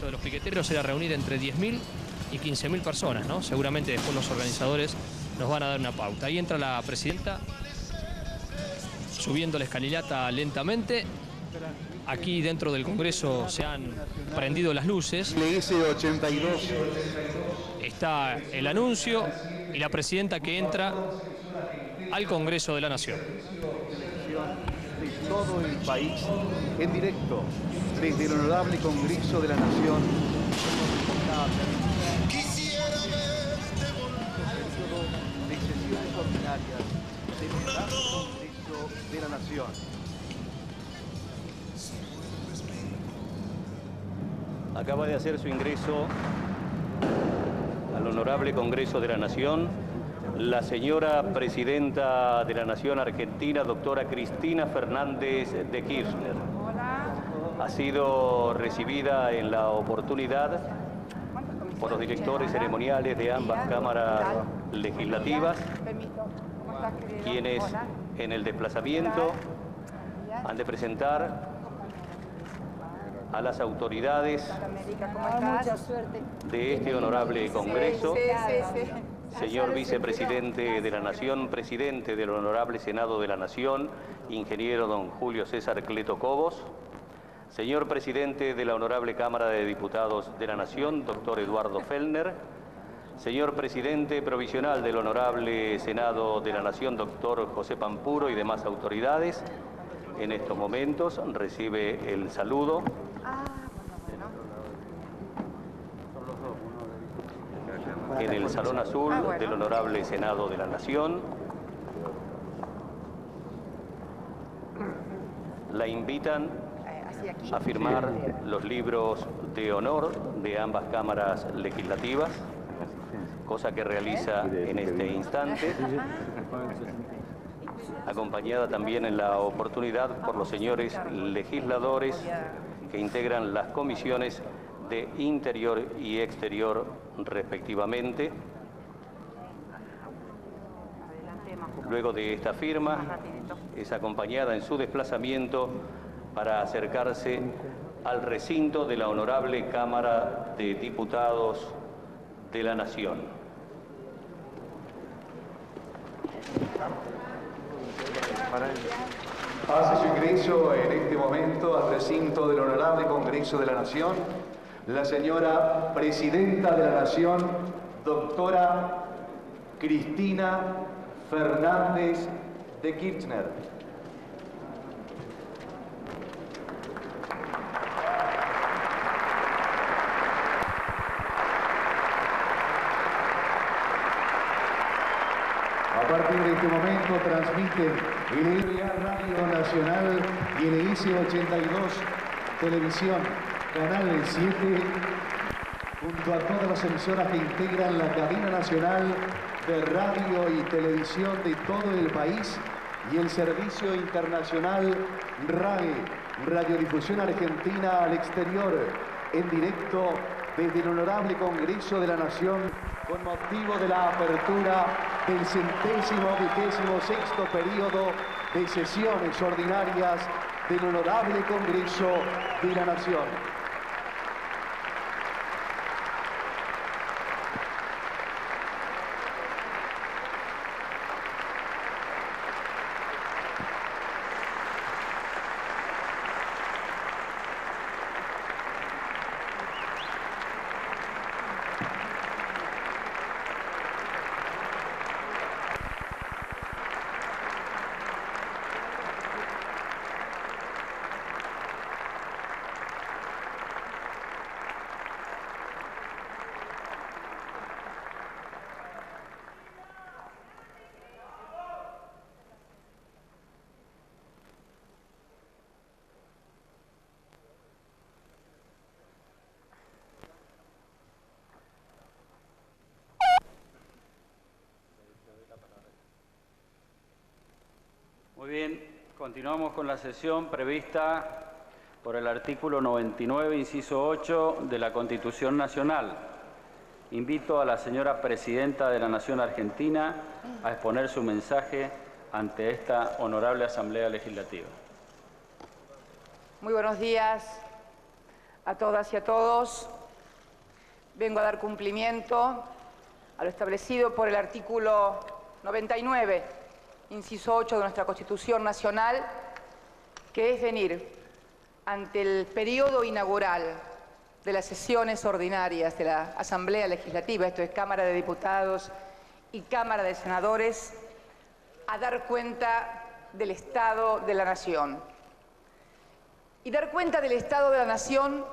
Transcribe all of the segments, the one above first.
de los piqueteros era reunir entre 10.000 y 15.000 personas, ¿no? Seguramente después los organizadores nos van a dar una pauta. Ahí entra la presidenta, subiendo la escalinata lentamente. Aquí dentro del Congreso se han prendido las luces. LS82. Está el anuncio y la presidenta que entra al Congreso de la Nación. De todo el país, en directo, desde el Honorable Congreso de la Nación. De sesiones ordinarias del Honorable Congreso de la Nación. Acaba de hacer su ingreso al Honorable Congreso de la Nación la señora Presidenta de la Nación Argentina, doctora Cristina Fernández de Kirchner. Ha sido recibida en la oportunidad por los directores ceremoniales de ambas cámaras legislativas, quienes en el desplazamiento han de presentar a las autoridades de este honorable Congreso, señor Vicepresidente de la Nación, Presidente del Honorable Senado de la Nación, ingeniero don Julio César Cleto Cobos, señor Presidente de la Honorable Cámara de Diputados de la Nación, doctor Eduardo Fellner, señor Presidente Provisional del Honorable Senado de la Nación, doctor José Pampuro y demás autoridades. En estos momentos recibe el saludo en el Salón Azul del Honorable Senado de la Nación. La invitan a firmar los libros de honor de ambas cámaras legislativas, cosa que realiza en este instante, acompañada también en la oportunidad por los señores legisladores que integran las comisiones de Interior y Exterior respectivamente. Luego de esta firma es acompañada en su desplazamiento para acercarse al recinto de la Honorable Cámara de Diputados de la Nación. Hace su ingreso en este momento al recinto del Honorable Congreso de la Nación la señora Presidenta de la Nación, doctora Cristina Fernández de Kirchner. A partir de este momento transmiten el RA Radio Nacional y el IC82 Televisión, Canal 7, junto a todas las emisoras que integran la cadena nacional de radio y televisión de todo el país y el servicio internacional RAE, Radiodifusión Argentina al Exterior, en directo desde el Honorable Congreso de la Nación, con motivo de la apertura del 126º periodo de sesiones ordinarias del Honorable Congreso de la Nación. Muy bien, continuamos con la sesión prevista por el artículo 99, inciso 8 de la Constitución Nacional. Invito a la señora Presidenta de la Nación Argentina a exponer su mensaje ante esta honorable Asamblea Legislativa. Muy buenos días a todas y a todos. Vengo a dar cumplimiento a lo establecido por el artículo 99, inciso 8 de nuestra Constitución Nacional, que es venir ante el periodo inaugural de las sesiones ordinarias de la Asamblea Legislativa, esto es Cámara de Diputados y Cámara de Senadores, a dar cuenta del Estado de la Nación. Y dar cuenta del Estado de la Nación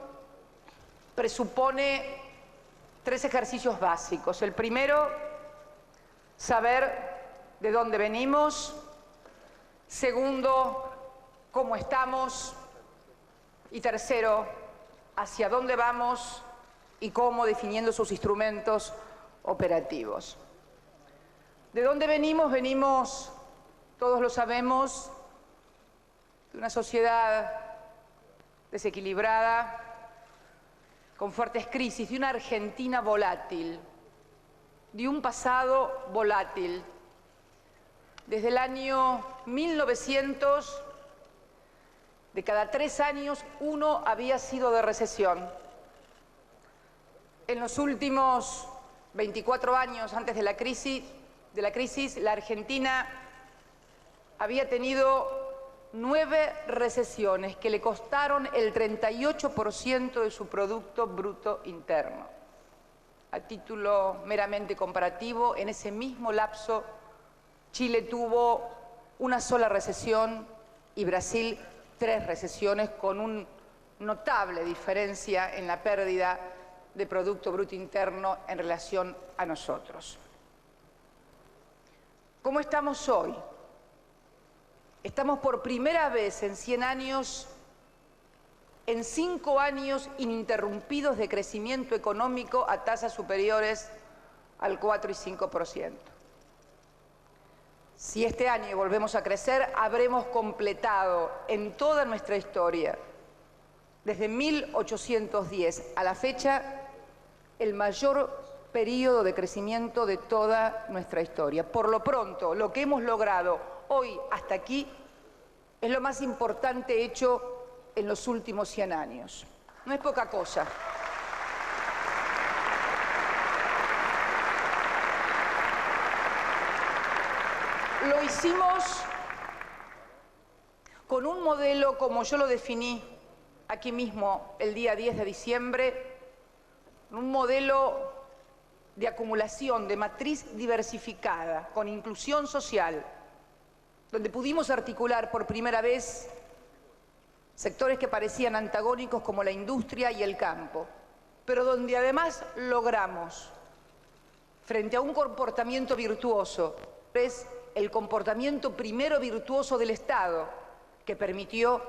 presupone 3 ejercicios básicos. El primero, saber de dónde venimos. Segundo, cómo estamos. Y tercero, hacia dónde vamos y cómo, definiendo sus instrumentos operativos. ¿De dónde venimos? Venimos, todos lo sabemos, de una sociedad desequilibrada, con fuertes crisis, de una Argentina volátil, de un pasado volátil. Desde el año 1900, de cada 3 años, 1 había sido de recesión. En los últimos 24 años antes de la crisis, la Argentina había tenido 9 recesiones que le costaron el 38% de su Producto Bruto Interno. A título meramente comparativo, en ese mismo lapso, Chile tuvo una sola recesión y Brasil 3 recesiones, con una notable diferencia en la pérdida de Producto Bruto Interno en relación a nosotros. ¿Cómo estamos hoy? Estamos por primera vez en 100 años, en 5 años ininterrumpidos de crecimiento económico a tasas superiores al 4 y 5%. Si este año volvemos a crecer, habremos completado en toda nuestra historia, desde 1810 a la fecha, el mayor periodo de crecimiento de toda nuestra historia. Por lo pronto, lo que hemos logrado hoy hasta aquí es lo más importante hecho en los últimos 100 años. No es poca cosa. Lo hicimos con un modelo, como yo lo definí aquí mismo el día 10 de diciembre, un modelo de acumulación, de matriz diversificada, con inclusión social, donde pudimos articular por primera vez sectores que parecían antagónicos como la industria y el campo, pero donde además logramos, frente a un comportamiento virtuoso, es el comportamiento primero virtuoso del Estado, que permitió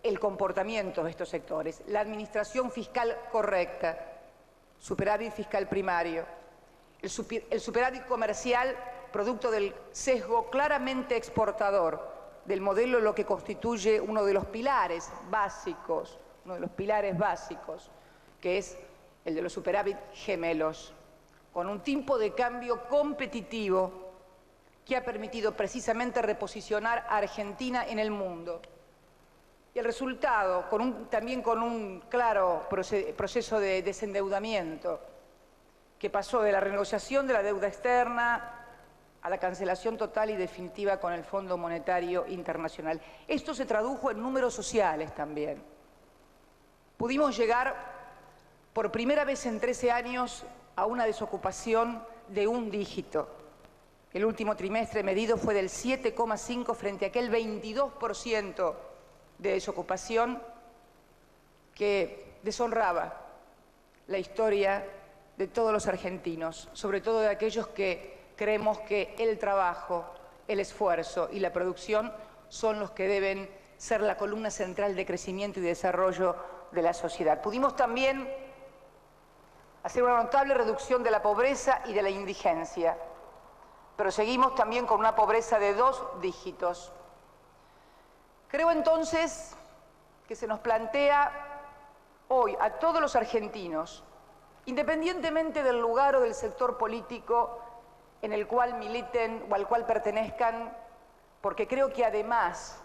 el comportamiento de estos sectores, la administración fiscal correcta, superávit fiscal primario, el superávit comercial producto del sesgo claramente exportador del modelo, lo que constituye uno de los pilares básicos, que es el de los superávit gemelos, con un tipo de cambio competitivo que ha permitido precisamente reposicionar a Argentina en el mundo. Y el resultado, también con un claro proceso de desendeudamiento, que pasó de la renegociación de la deuda externa a la cancelación total y definitiva con el Fondo Monetario Internacional. Esto se tradujo en números sociales también. Pudimos llegar por primera vez en 13 años a una desocupación de 1 dígito. El último trimestre medido fue del 7,5 frente a aquel 22% de desocupación que deshonraba la historia de todos los argentinos, sobre todo de aquellos que creemos que el trabajo, el esfuerzo y la producción son los que deben ser la columna central de crecimiento y desarrollo de la sociedad. Pudimos también hacer una notable reducción de la pobreza y de la indigencia, pero seguimos también con una pobreza de 2 dígitos. Creo entonces que se nos plantea hoy a todos los argentinos, independientemente del lugar o del sector político en el cual militen o al cual pertenezcan, porque creo que además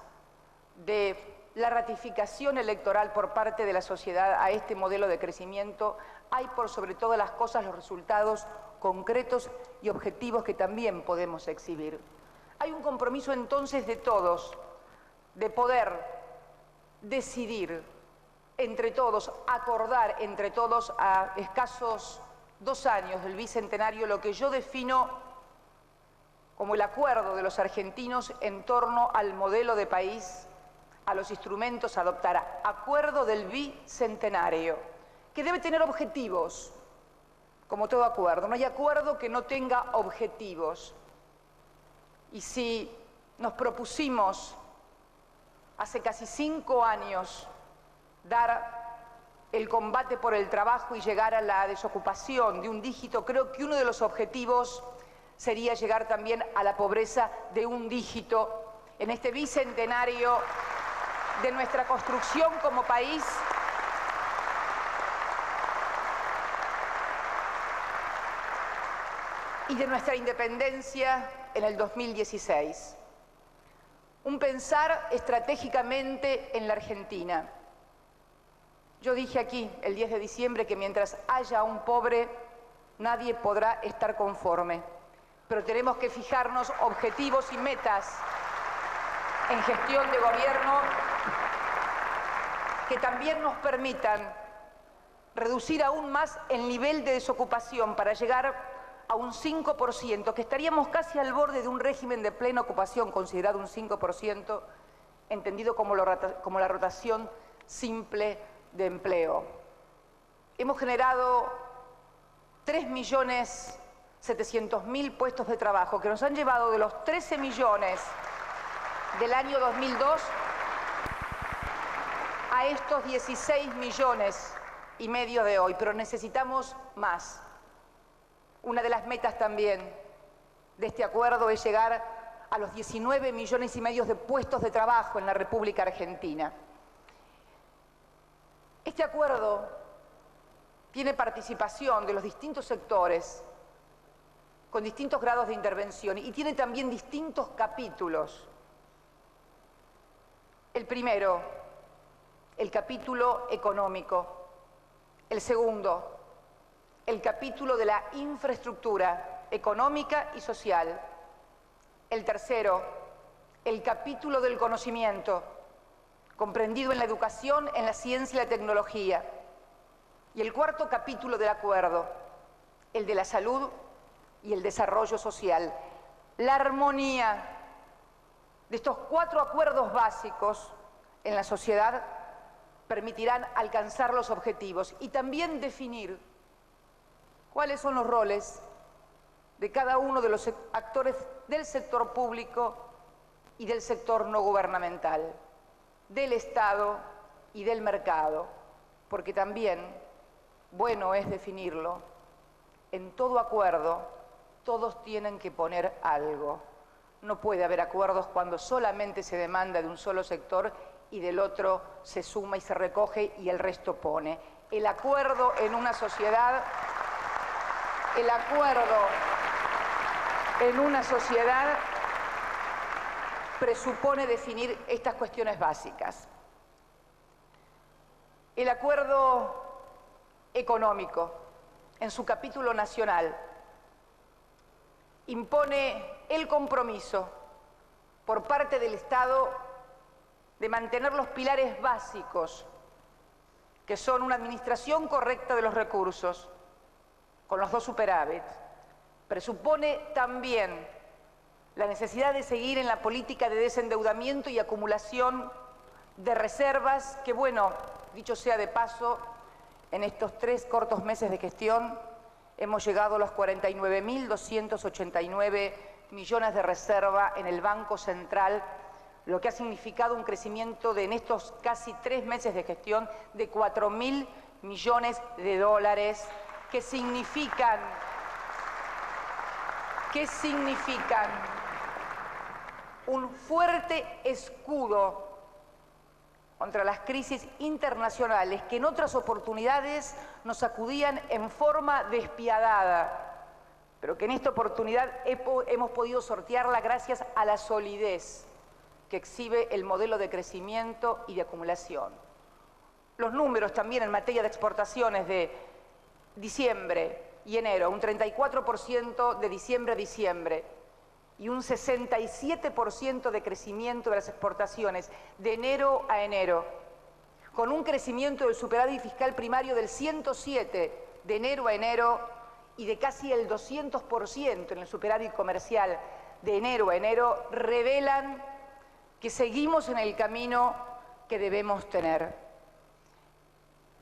de la ratificación electoral por parte de la sociedad a este modelo de crecimiento, hay por sobre todas las cosas los resultados concretos y objetivos que también podemos exhibir. Hay un compromiso entonces de todos, de poder decidir entre todos, acordar entre todos a escasos 2 años del bicentenario lo que yo defino como el acuerdo de los argentinos en torno al modelo de país, a los instrumentos a adoptar, acuerdo del bicentenario, que debe tener objetivos, como todo acuerdo. No hay acuerdo que no tenga objetivos. Y si nos propusimos hace casi 5 años dar el combate por el trabajo y llegar a la desocupación de un dígito, creo que uno de los objetivos sería llegar también a la pobreza de un dígito en este bicentenario de nuestra construcción como país y de nuestra independencia en el 2016. Un pensar estratégicamente en la Argentina. Yo dije aquí el 10 de diciembre que mientras haya un pobre, nadie podrá estar conforme. Pero tenemos que fijarnos objetivos y metas en gestión de gobierno que también nos permitan reducir aún más el nivel de desocupación para llegar a un 5%, que estaríamos casi al borde de un régimen de plena ocupación, considerado un 5%, entendido como la rotación simple de empleo. Hemos generado 3.700.000 puestos de trabajo, que nos han llevado de los 13 millones del año 2002 a estos 16,5 millones de hoy, pero necesitamos más. Una de las metas también de este acuerdo es llegar a los 19,5 millones de puestos de trabajo en la República Argentina. Este acuerdo tiene participación de los distintos sectores con distintos grados de intervención y tiene también distintos capítulos. El primero, el capítulo económico. El segundo, el capítulo de la infraestructura económica y social. El tercero, el capítulo del conocimiento, comprendido en la educación, en la ciencia y la tecnología. Y el cuarto capítulo del acuerdo, el de la salud y el desarrollo social. La armonía de estos 4 acuerdos básicos en la sociedad permitirán alcanzar los objetivos y también definir cuáles son los roles de cada uno de los actores del sector público y del sector no gubernamental, del Estado y del mercado, porque también, bueno es definirlo, en todo acuerdo todos tienen que poner algo. No puede haber acuerdos cuando solamente se demanda de un solo sector y del otro se suma y se recoge y el resto pone. El acuerdo en una sociedad, presupone definir estas cuestiones básicas. El acuerdo económico, en su capítulo nacional, impone el compromiso por parte del Estado de mantener los pilares básicos, que son una administración correcta de los recursos, con los 2 superávits. Presupone también la necesidad de seguir en la política de desendeudamiento y acumulación de reservas, que bueno, dicho sea de paso, en estos 3 cortos meses de gestión hemos llegado a los 49.289 millones de reserva en el Banco Central, lo que ha significado un crecimiento en estos casi 3 meses de gestión de 4.000 millones de dólares, que significan un fuerte escudo contra las crisis internacionales que en otras oportunidades nos sacudían en forma despiadada, pero que en esta oportunidad hemos podido sortearla gracias a la solidez que exhibe el modelo de crecimiento y de acumulación. Los números también en materia de exportaciones de diciembre y enero, un 34% de diciembre a diciembre y un 67% de crecimiento de las exportaciones de enero a enero, con un crecimiento del superávit fiscal primario del 107% de enero a enero y de casi el 200% en el superávit comercial de enero a enero, revelan que seguimos en el camino que debemos tener.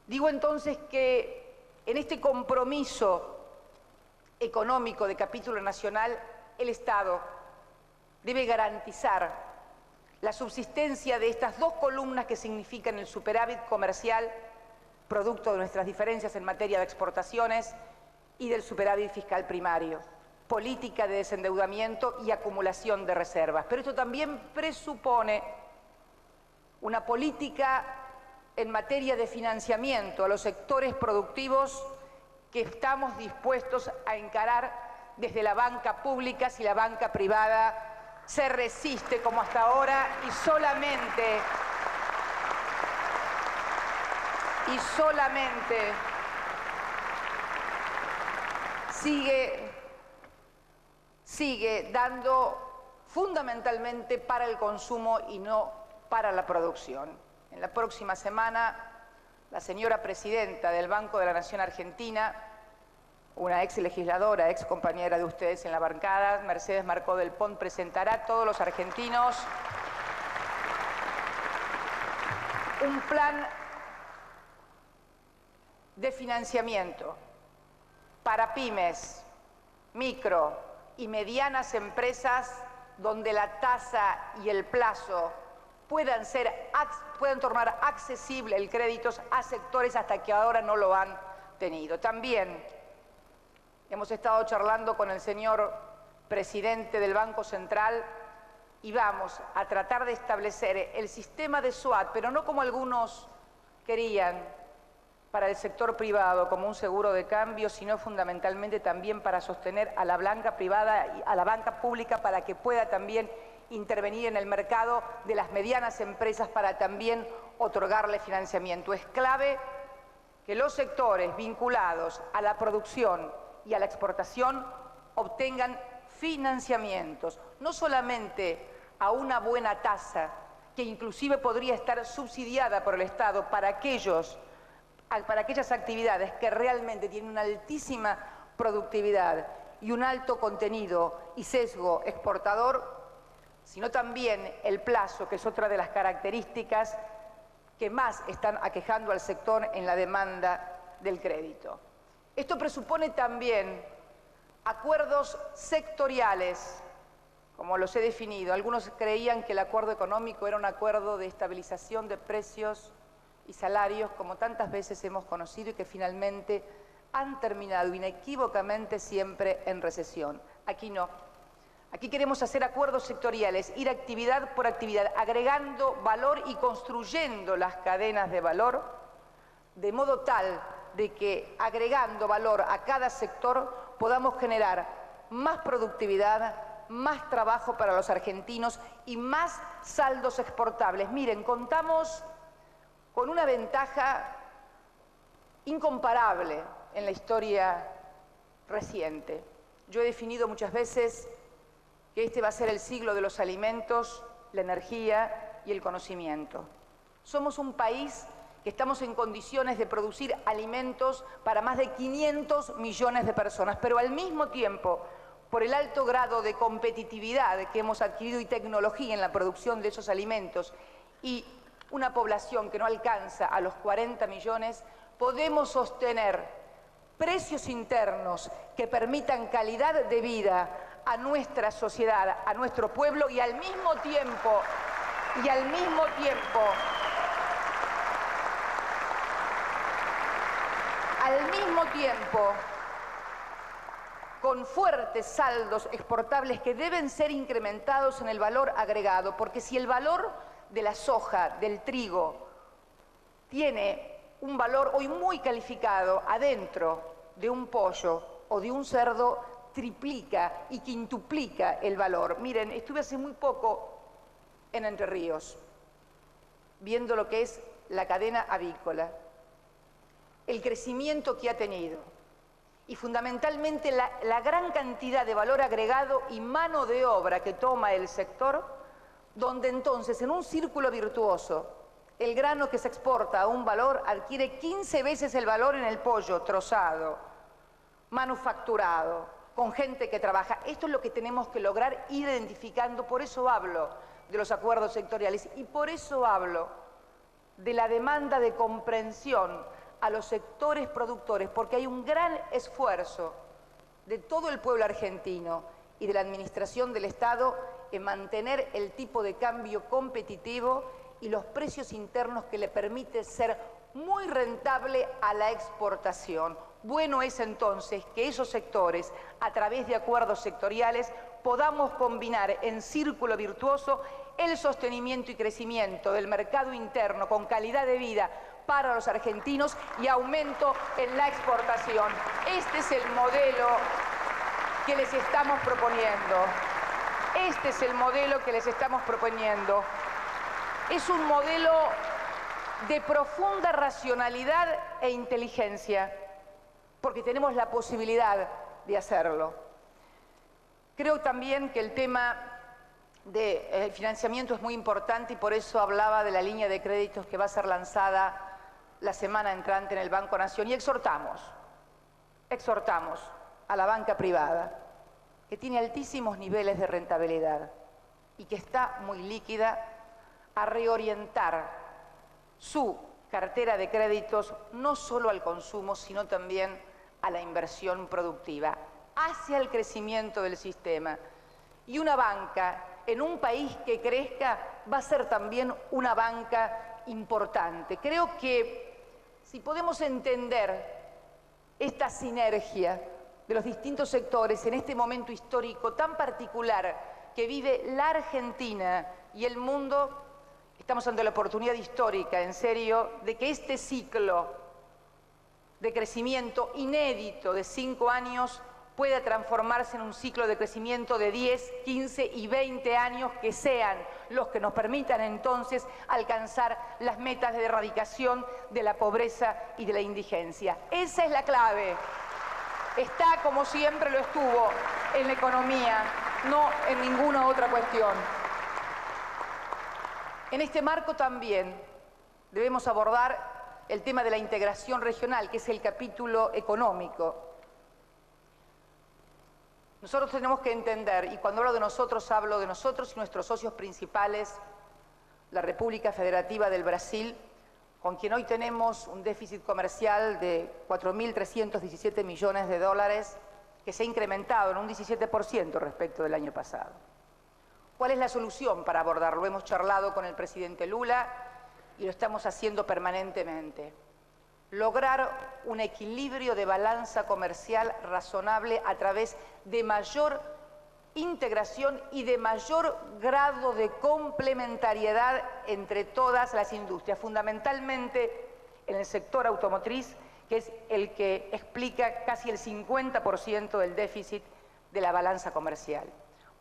Digo entonces que en este compromiso económico de capítulo nacional, el Estado debe garantizar la subsistencia de estas dos columnas que significan el superávit comercial, producto de nuestras diferencias en materia de exportaciones, y del superávit fiscal primario, política de desendeudamiento y acumulación de reservas. Pero esto también presupone una política en materia de financiamiento a los sectores productivos que estamos dispuestos a encarar desde la banca pública si la banca privada se resiste como hasta ahora y solamente sigue dando fundamentalmente para el consumo y no para la producción. En la próxima semana, la señora presidenta del Banco de la Nación Argentina, una ex legisladora, ex compañera de ustedes en la bancada, Mercedes Marcó del Pont, presentará a todos los argentinos un plan de financiamiento para pymes, micro y medianas empresas donde la tasa y el plazo puedan tornar accesible el crédito a sectores hasta que ahora no lo han tenido. También hemos estado charlando con el señor presidente del Banco Central y vamos a tratar de establecer el sistema de SWAT, pero no como algunos querían, para el sector privado como un seguro de cambio, sino fundamentalmente también para sostener a la banca privada y a la banca pública para que pueda también intervenir en el mercado de las medianas empresas para también otorgarle financiamiento. Es clave que los sectores vinculados a la producción y a la exportación obtengan financiamientos, no solamente a una buena tasa, que inclusive podría estar subsidiada por el Estado para aquellas actividades que realmente tienen una altísima productividad y un alto contenido y sesgo exportador, sino también el plazo, que es otra de las características que más están aquejando al sector en la demanda del crédito. Esto presupone también acuerdos sectoriales, como los he definido. Algunos creían que el acuerdo económico era un acuerdo de estabilización de precios y salarios, como tantas veces hemos conocido y que finalmente han terminado inequívocamente siempre en recesión. Aquí no. Aquí queremos hacer acuerdos sectoriales, ir actividad por actividad, agregando valor y construyendo las cadenas de valor, de modo tal de que agregando valor a cada sector podamos generar más productividad, más trabajo para los argentinos y más saldos exportables. Miren, contamos con una ventaja incomparable en la historia reciente. Yo he definido muchas veces que este va a ser el siglo de los alimentos, la energía y el conocimiento. Somos un país que estamos en condiciones de producir alimentos para más de 500 millones de personas, pero al mismo tiempo, por el alto grado de competitividad que hemos adquirido y tecnología en la producción de esos alimentos y una población que no alcanza a los 40 millones, podemos sostener precios internos que permitan calidad de vida a nuestra sociedad, a nuestro pueblo y al mismo tiempo, con fuertes saldos exportables que deben ser incrementados en el valor agregado, porque si el valor de la soja, del trigo, tiene un valor hoy muy calificado adentro de un pollo o de un cerdo, triplica y quintuplica el valor. Miren, estuve hace muy poco en Entre Ríos, viendo lo que es la cadena avícola, el crecimiento que ha tenido y fundamentalmente la gran cantidad de valor agregado y mano de obra que toma el sector, donde entonces en un círculo virtuoso el grano que se exporta a un valor adquiere 15 veces el valor en el pollo trozado, manufacturado, con gente que trabaja. Esto es lo que tenemos que lograr ir identificando, por eso hablo de los acuerdos sectoriales y por eso hablo de la demanda de comprensión a los sectores productores, porque hay un gran esfuerzo de todo el pueblo argentino y de la administración del Estado en mantener el tipo de cambio competitivo y los precios internos que le permite ser muy rentable a la exportación. Bueno es entonces que esos sectores, a través de acuerdos sectoriales, podamos combinar en círculo virtuoso el sostenimiento y crecimiento del mercado interno con calidad de vida para los argentinos y aumento en la exportación. Este es el modelo que les estamos proponiendo. Este es el modelo que les estamos proponiendo. Es un modelo de profunda racionalidad e inteligencia, porque tenemos la posibilidad de hacerlo. Creo también que el tema del financiamiento es muy importante y por eso hablaba de la línea de créditos que va a ser lanzada la semana entrante en el Banco Nación y exhortamos a la banca privada, que tiene altísimos niveles de rentabilidad y que está muy líquida, a reorientar su cartera de créditos no solo al consumo, sino también a la inversión productiva, hacia el crecimiento del sistema. Y una banca en un país que crezca va a ser también una banca importante. Creo que si podemos entender esta sinergia de los distintos sectores en este momento histórico tan particular que vive la Argentina y el mundo, estamos ante la oportunidad histórica, en serio, de que este ciclo de crecimiento inédito de 5 años pueda transformarse en un ciclo de crecimiento de 10, 15 y 20 años que sean los que nos permitan entonces alcanzar las metas de erradicación de la pobreza y de la indigencia. Esa es la clave. Está, como siempre lo estuvo, en la economía, no en ninguna otra cuestión. En este marco también debemos abordar el tema de la integración regional, que es el capítulo económico. Nosotros tenemos que entender, y cuando hablo de nosotros, hablo de nosotros y nuestros socios principales, la República Federativa del Brasil, con quien hoy tenemos un déficit comercial de 4.317 millones de dólares, que se ha incrementado en un 17% respecto del año pasado. ¿Cuál es la solución para abordarlo? Hemos charlado con el presidente Lula y lo estamos haciendo permanentemente. Lograr un equilibrio de balanza comercial razonable a través de mayor integración y de mayor grado de complementariedad entre todas las industrias, fundamentalmente en el sector automotriz, que es el que explica casi el 50% del déficit de la balanza comercial.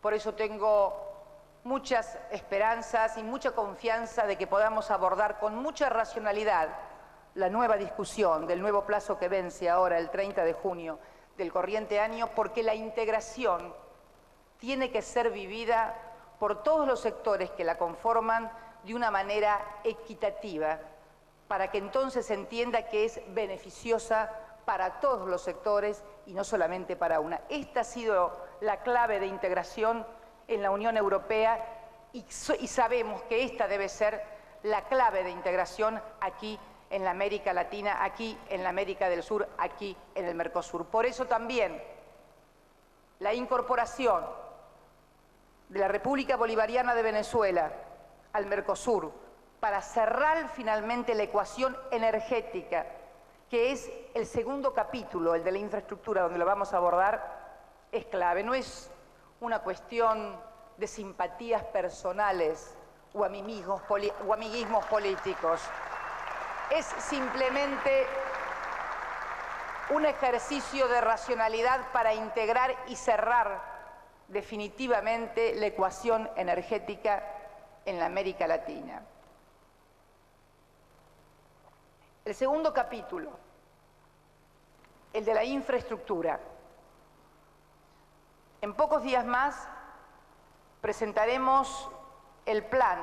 Por eso tengo muchas esperanzas y mucha confianza de que podamos abordar con mucha racionalidad la nueva discusión del nuevo plazo que vence ahora el 30 de junio del corriente año, porque la integración tiene que ser vivida por todos los sectores que la conforman de una manera equitativa, para que entonces se entienda que es beneficiosa para todos los sectores y no solamente para una. Esta ha sido la clave de integración en la Unión Europea y sabemos que esta debe ser la clave de integración aquí en la América Latina, aquí en la América del Sur, aquí en el Mercosur. Por eso también la incorporación de la República Bolivariana de Venezuela al Mercosur para cerrar finalmente la ecuación energética, que es el segundo capítulo, el de la infraestructura, donde lo vamos a abordar, es clave. No es una cuestión de simpatías personales o amiguismos políticos. Es simplemente un ejercicio de racionalidad para integrar y cerrar definitivamente la ecuación energética en la América Latina. El segundo capítulo, el de la infraestructura. En pocos días más presentaremos el plan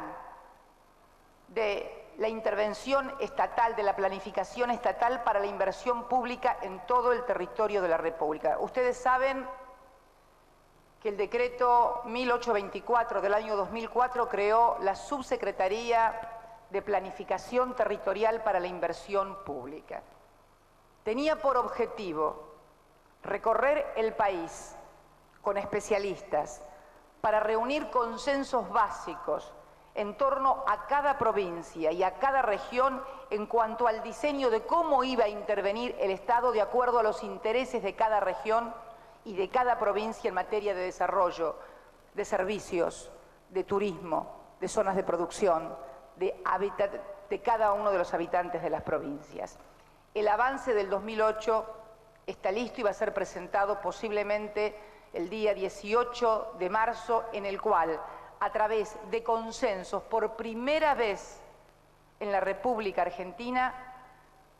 de la intervención estatal, de la planificación estatal para la inversión pública en todo el territorio de la República. Ustedes saben que el decreto 1824 del año 2004 creó la Subsecretaría de Planificación Territorial para la Inversión Pública. Tenía por objetivo recorrer el país con especialistas para reunir consensos básicos en torno a cada provincia y a cada región en cuanto al diseño de cómo iba a intervenir el Estado de acuerdo a los intereses de cada región y de cada provincia en materia de desarrollo, de servicios, de turismo, de zonas de producción, de hábitat de cada uno de los habitantes de las provincias. El avance del 2008 está listo y va a ser presentado posiblemente el día 18 de marzo, en el cual, a través de consensos, por primera vez en la República Argentina,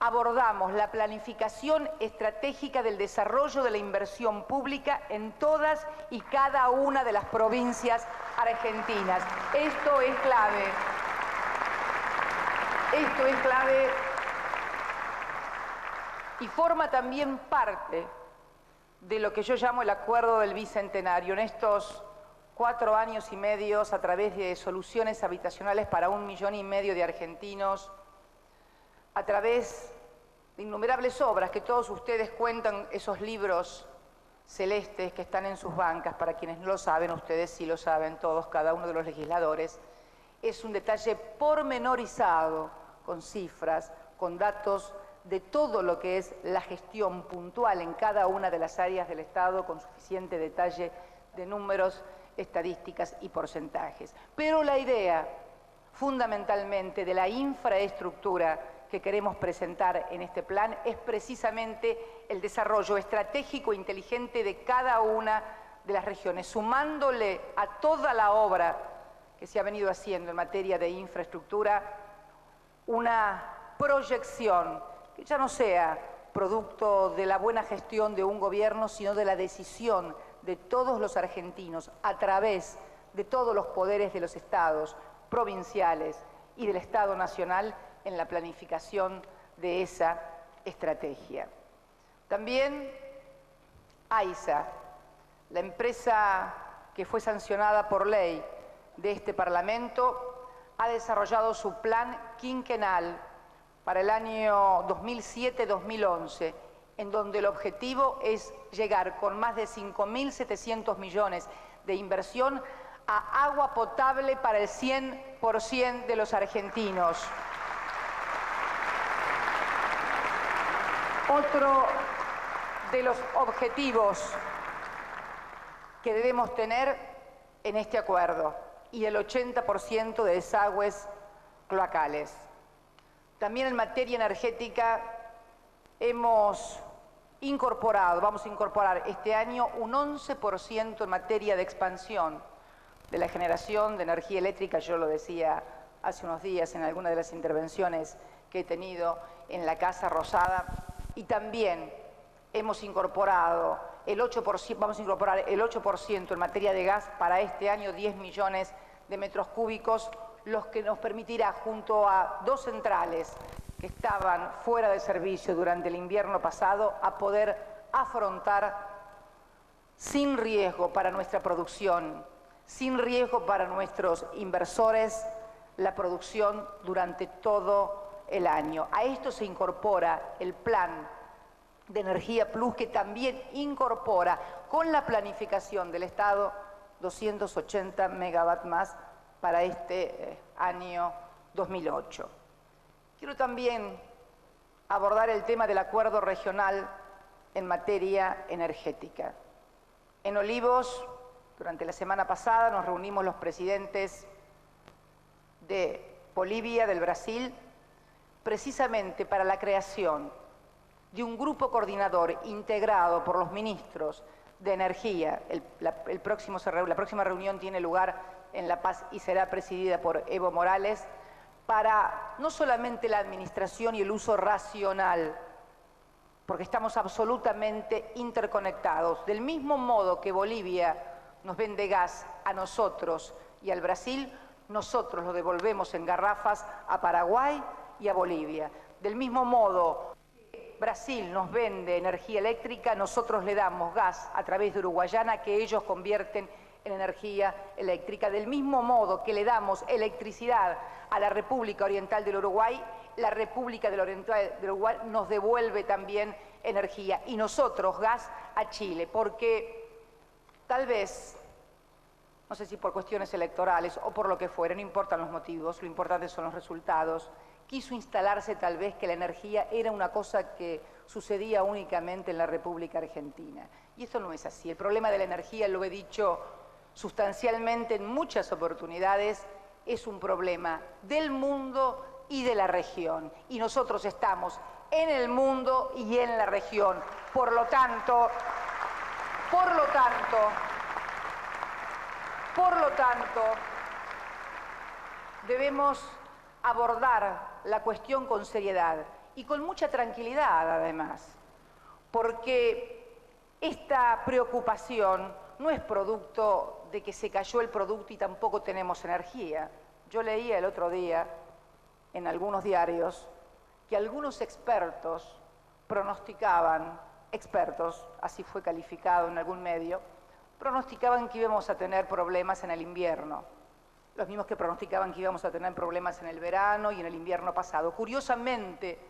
abordamos la planificación estratégica del desarrollo de la inversión pública en todas y cada una de las provincias argentinas. Esto es clave. Esto es clave y forma también parte de lo que yo llamo el acuerdo del Bicentenario. En estos 4 años y medio, a través de soluciones habitacionales para 1,5 millones de argentinos, a través de innumerables obras que todos ustedes cuentan, esos libros celestes que están en sus bancas, para quienes no lo saben, ustedes sí lo saben todos, cada uno de los legisladores, es un detalle pormenorizado, con cifras, con datos de todo lo que es la gestión puntual en cada una de las áreas del Estado, con suficiente detalle de números, estadísticas y porcentajes. Pero la idea, fundamentalmente, de la infraestructura que queremos presentar en este plan es precisamente el desarrollo estratégico e inteligente de cada una de las regiones, sumándole a toda la obra que se ha venido haciendo en materia de infraestructura una proyección que ya no sea producto de la buena gestión de un gobierno, sino de la decisión de todos los argentinos a través de todos los poderes de los estados provinciales y del Estado Nacional en la planificación de esa estrategia. También AISA, la empresa que fue sancionada por ley de este Parlamento, ha desarrollado su plan quinquenal para el año 2007-2011, en donde el objetivo es llegar con más de 5.700 millones de inversión a agua potable para el 100% de los argentinos. Otro de los objetivos que debemos tener en este acuerdo, y el 80% de desagües cloacales. También en materia energética vamos a incorporar este año un 11% en materia de expansión de la generación de energía eléctrica. Yo lo decía hace unos días en alguna de las intervenciones que he tenido en la Casa Rosada, y también hemos incorporado el 8%, vamos a incorporar el 8% en materia de gas para este año, 10 millones de metros cúbicos, los que nos permitirá, junto a 2 centrales que estaban fuera de servicio durante el invierno pasado, a poder afrontar sin riesgo para nuestra producción, sin riesgo para nuestros inversores, la producción durante todo el año. A esto se incorpora el plan de Energía Plus, que también incorpora con la planificación del Estado 280 megawatts más para este año 2008. Quiero también abordar el tema del acuerdo regional en materia energética. En Olivos, durante la semana pasada, nos reunimos los presidentes de Bolivia, del Brasil, precisamente para la creación de un grupo coordinador integrado por los ministros de energía. La próxima reunión tiene lugar en La Paz y será presidida por Evo Morales, para no solamente la administración y el uso racional, porque estamos absolutamente interconectados. Del mismo modo que Bolivia nos vende gas a nosotros y al Brasil, nosotros lo devolvemos en garrafas a Paraguay y a Bolivia. Del mismo modo que Brasil nos vende energía eléctrica, nosotros le damos gas a través de Uruguayana que ellos convierten en energía eléctrica. Del mismo modo que le damos electricidad a la República Oriental del Uruguay, la República Oriental del Uruguay nos devuelve también energía y nosotros gas a Chile, porque tal vez, no sé si por cuestiones electorales o por lo que fuera, no importan los motivos, lo importante son los resultados, quiso instalarse tal vez que la energía era una cosa que sucedía únicamente en la República Argentina. Y esto no es así. El problema de la energía, lo he dicho sustancialmente en muchas oportunidades, es un problema del mundo y de la región. Y nosotros estamos en el mundo y en la región. Por lo tanto, debemos abordar la cuestión con seriedad y con mucha tranquilidad, además, porque esta preocupación no es producto de que se cayó el producto y tampoco tenemos energía. Yo leía el otro día en algunos diarios que algunos expertos pronosticaban, así fue calificado en algún medio, pronosticaban que íbamos a tener problemas en el invierno. Los mismos que pronosticaban que íbamos a tener problemas en el verano y en el invierno pasado. Curiosamente,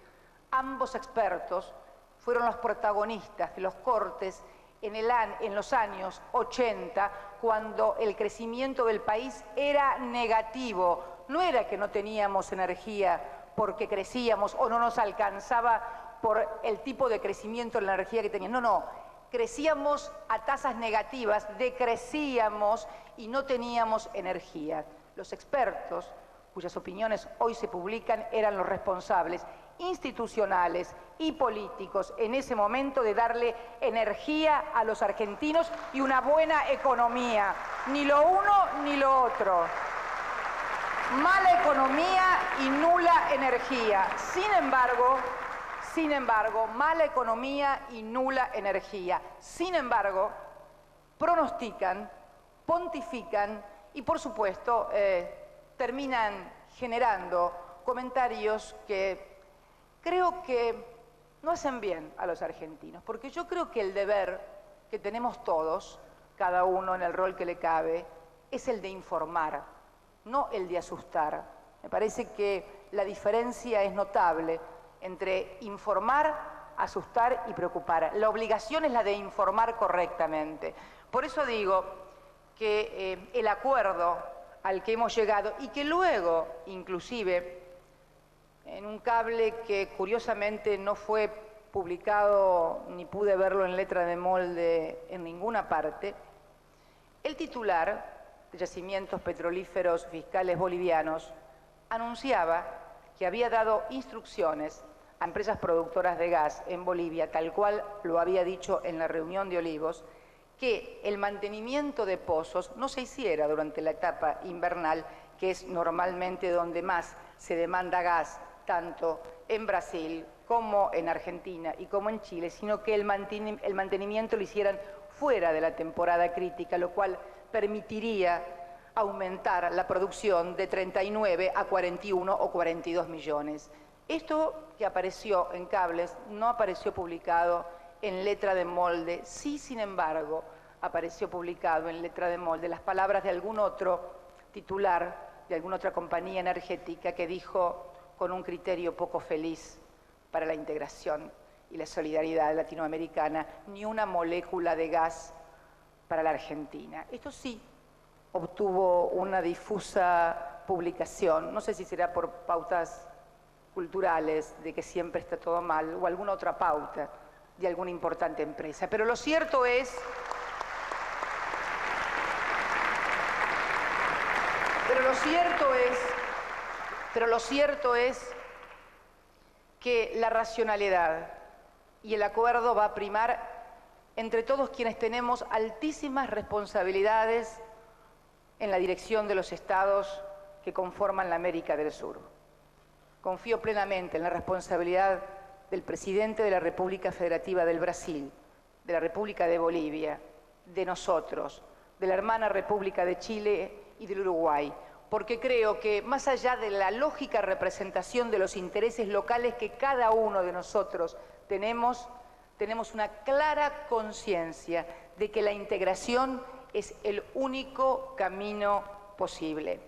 ambos expertos fueron los protagonistas de los cortes en los años 80, cuando el crecimiento del país era negativo. No era que no teníamos energía porque crecíamos o no nos alcanzaba por el tipo de crecimiento de la energía que teníamos. No, crecíamos a tasas negativas, decrecíamos y no teníamos energía. Los expertos, cuyas opiniones hoy se publican, eran los responsables institucionales y políticos en ese momento de darle energía a los argentinos y una buena economía. Ni lo uno ni lo otro. Mala economía y nula energía. Sin embargo, mala economía y nula energía. Sin embargo, pronostican, pontifican y, por supuesto, terminan generando comentarios que creo que no hacen bien a los argentinos, porque yo creo que el deber que tenemos todos, cada uno en el rol que le cabe, es el de informar, no el de asustar. Me parece que la diferencia es notable entre informar, asustar y preocupar. La obligación es la de informar correctamente. Por eso digo que el acuerdo al que hemos llegado y que luego, inclusive, en un cable que curiosamente no fue publicado ni pude verlo en letra de molde en ninguna parte, el titular de Yacimientos Petrolíferos Fiscales Bolivianos anunciaba que había dado instrucciones a empresas productoras de gas en Bolivia, tal cual lo había dicho en la reunión de Olivos, que el mantenimiento de pozos no se hiciera durante la etapa invernal, que es normalmente donde más se demanda gas, tanto en Brasil como en Argentina y como en Chile, sino que el mantenimiento lo hicieran fuera de la temporada crítica, lo cual permitiría aumentar la producción de 39 a 41 o 42 millones. Esto que apareció en cables no apareció publicado en letra de molde, sí, sin embargo, apareció publicado en letra de molde las palabras de algún otro titular de alguna otra compañía energética que dijo con un criterio poco feliz para la integración y la solidaridad latinoamericana, ni una molécula de gas para la Argentina. Esto sí obtuvo una difusa publicación, no sé si será por pautas culturales de que siempre está todo mal o alguna otra pauta de alguna importante empresa. Pero lo cierto es que la racionalidad y el acuerdo va a primar entre todos quienes tenemos altísimas responsabilidades en la dirección de los estados que conforman la América del Sur. Confío plenamente en la responsabilidad del presidente de la República Federativa del Brasil, de la República de Bolivia, de nosotros, de la hermana República de Chile y del Uruguay, porque creo que más allá de la lógica representación de los intereses locales que cada uno de nosotros tenemos una clara conciencia de que la integración es el único camino posible.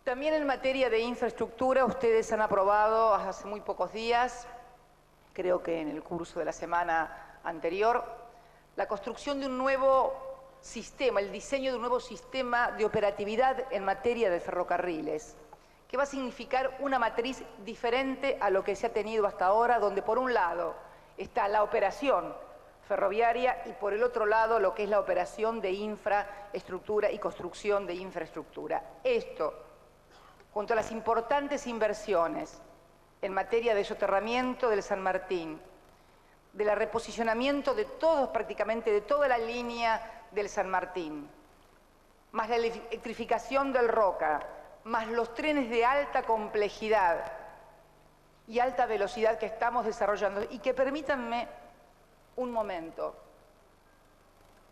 También en materia de infraestructura, ustedes han aprobado hace muy pocos días, creo que en el curso de la semana anterior, la construcción de un nuevo sistema, el diseño de un nuevo sistema de operatividad en materia de ferrocarriles, que va a significar una matriz diferente a lo que se ha tenido hasta ahora, donde por un lado está la operación ferroviaria y por el otro lado lo que es la operación de infraestructura y construcción de infraestructura. Esto, junto a las importantes inversiones en materia de soterramiento del San Martín, del reposicionamiento de todos, prácticamente de toda la línea del San Martín, más la electrificación del Roca, más los trenes de alta complejidad y alta velocidad que estamos desarrollando, y que permítanme un momento.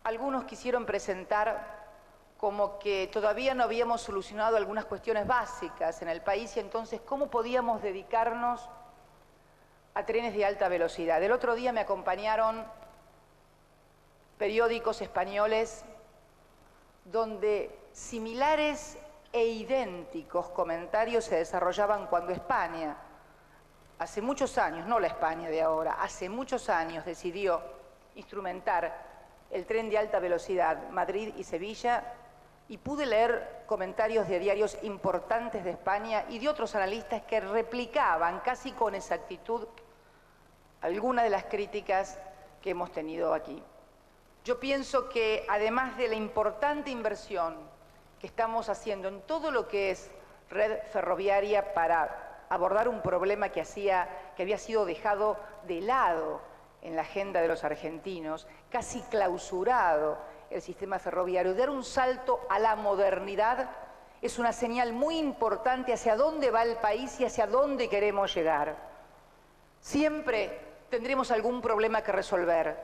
Algunos quisieron presentar como que todavía no habíamos solucionado algunas cuestiones básicas en el país y entonces ¿cómo podíamos dedicarnos a trenes de alta velocidad? El otro día me acompañaron periódicos españoles donde similares e idénticos comentarios se desarrollaban cuando España, hace muchos años, no la España de ahora, hace muchos años decidió instrumentar el tren de alta velocidad Madrid y Sevilla, y pude leer comentarios de diarios importantes de España y de otros analistas que replicaban casi con exactitud algunas de las críticas que hemos tenido aquí. Yo pienso que además de la importante inversión que estamos haciendo en todo lo que es red ferroviaria para abordar un problema que había sido dejado de lado en la agenda de los argentinos, casi clausurado el sistema ferroviario, dar un salto a la modernidad es una señal muy importante hacia dónde va el país y hacia dónde queremos llegar. Siempre tendremos algún problema que resolver,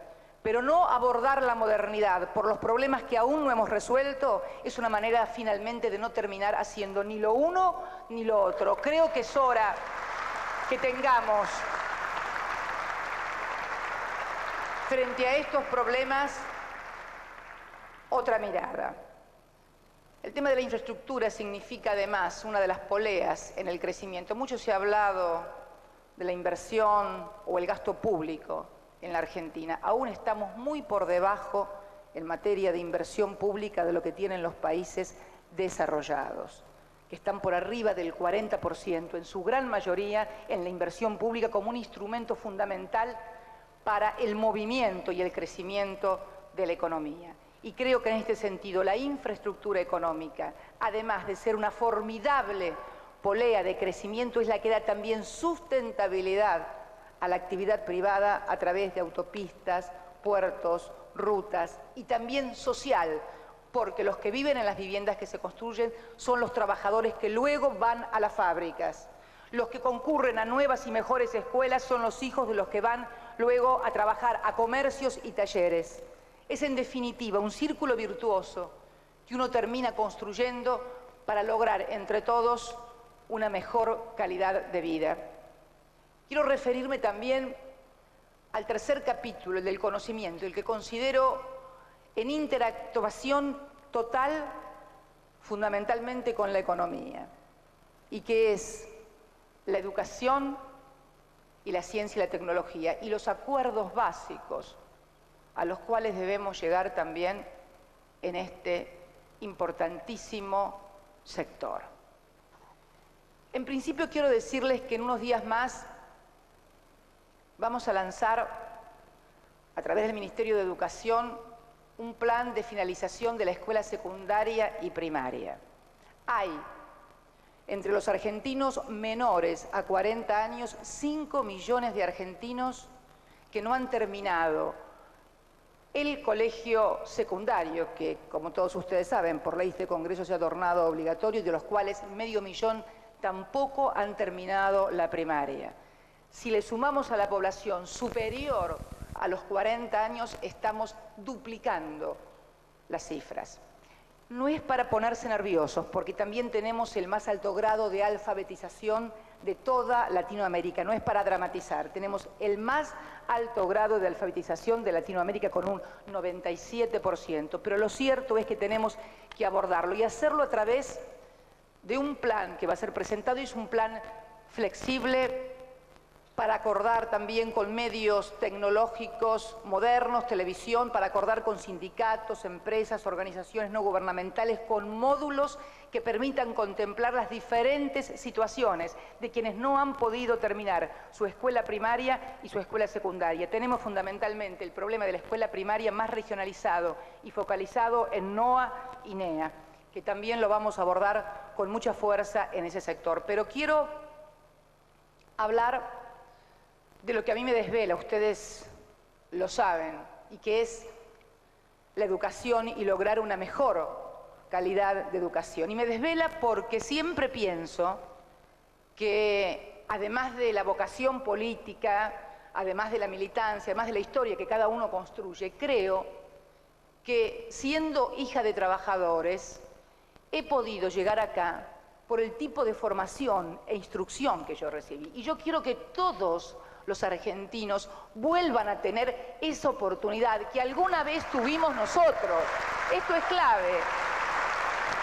pero no abordar la modernidad por los problemas que aún no hemos resuelto es una manera finalmente de no terminar haciendo ni lo uno ni lo otro. Creo que es hora que tengamos frente a estos problemas otra mirada. El tema de la infraestructura significa además una de las poleas en el crecimiento. Mucho se ha hablado de la inversión o el gasto público en la Argentina. Aún estamos muy por debajo en materia de inversión pública de lo que tienen los países desarrollados, que están por arriba del 40%, en su gran mayoría en la inversión pública como un instrumento fundamental para el movimiento y el crecimiento de la economía. Y creo que en este sentido la infraestructura económica, además de ser una formidable polea de crecimiento, es la que da también sustentabilidad a la actividad privada a través de autopistas, puertos, rutas y también social, porque los que viven en las viviendas que se construyen son los trabajadores que luego van a las fábricas. Los que concurren a nuevas y mejores escuelas son los hijos de los que van luego a trabajar a comercios y talleres. Es en definitiva un círculo virtuoso que uno termina construyendo para lograr entre todos una mejor calidad de vida. Quiero referirme también al tercer capítulo, el del conocimiento, el que considero en interactuación total fundamentalmente con la economía, y que es la educación y la ciencia y la tecnología, y los acuerdos básicos a los cuales debemos llegar también en este importantísimo sector. En principio quiero decirles que en unos días más vamos a lanzar a través del Ministerio de Educación un plan de finalización de la escuela secundaria y primaria. Hay entre los argentinos menores a 40 años 5 millones de argentinos que no han terminado el colegio secundario, que como todos ustedes saben, por ley este Congreso se ha tornado obligatorio, y de los cuales 500.000 tampoco han terminado la primaria. Si le sumamos a la población superior a los 40 años, estamos duplicando las cifras. No es para ponerse nerviosos, porque también tenemos el más alto grado de alfabetización de toda Latinoamérica. No es para dramatizar. Tenemos el más alto grado de alfabetización de Latinoamérica con un 97%. Pero lo cierto es que tenemos que abordarlo y hacerlo a través de un plan que va a ser presentado, y es un plan flexible para acordar también con medios tecnológicos modernos, televisión, para acordar con sindicatos, empresas, organizaciones no gubernamentales, con módulos que permitan contemplar las diferentes situaciones de quienes no han podido terminar su escuela primaria y su escuela secundaria. Tenemos fundamentalmente el problema de la escuela primaria más regionalizado y focalizado en NOA y NEA, que también lo vamos a abordar con mucha fuerza en ese sector. Pero quiero hablar de lo que a mí me desvela, ustedes lo saben, y que es la educación y lograr una mejor calidad de educación. Y me desvela porque siempre pienso que, además de la vocación política, además de la militancia, además de la historia que cada uno construye, creo que, siendo hija de trabajadores, he podido llegar acá por el tipo de formación e instrucción que yo recibí. Y yo quiero que todos los argentinos vuelvan a tener esa oportunidad que alguna vez tuvimos nosotros. Esto es clave.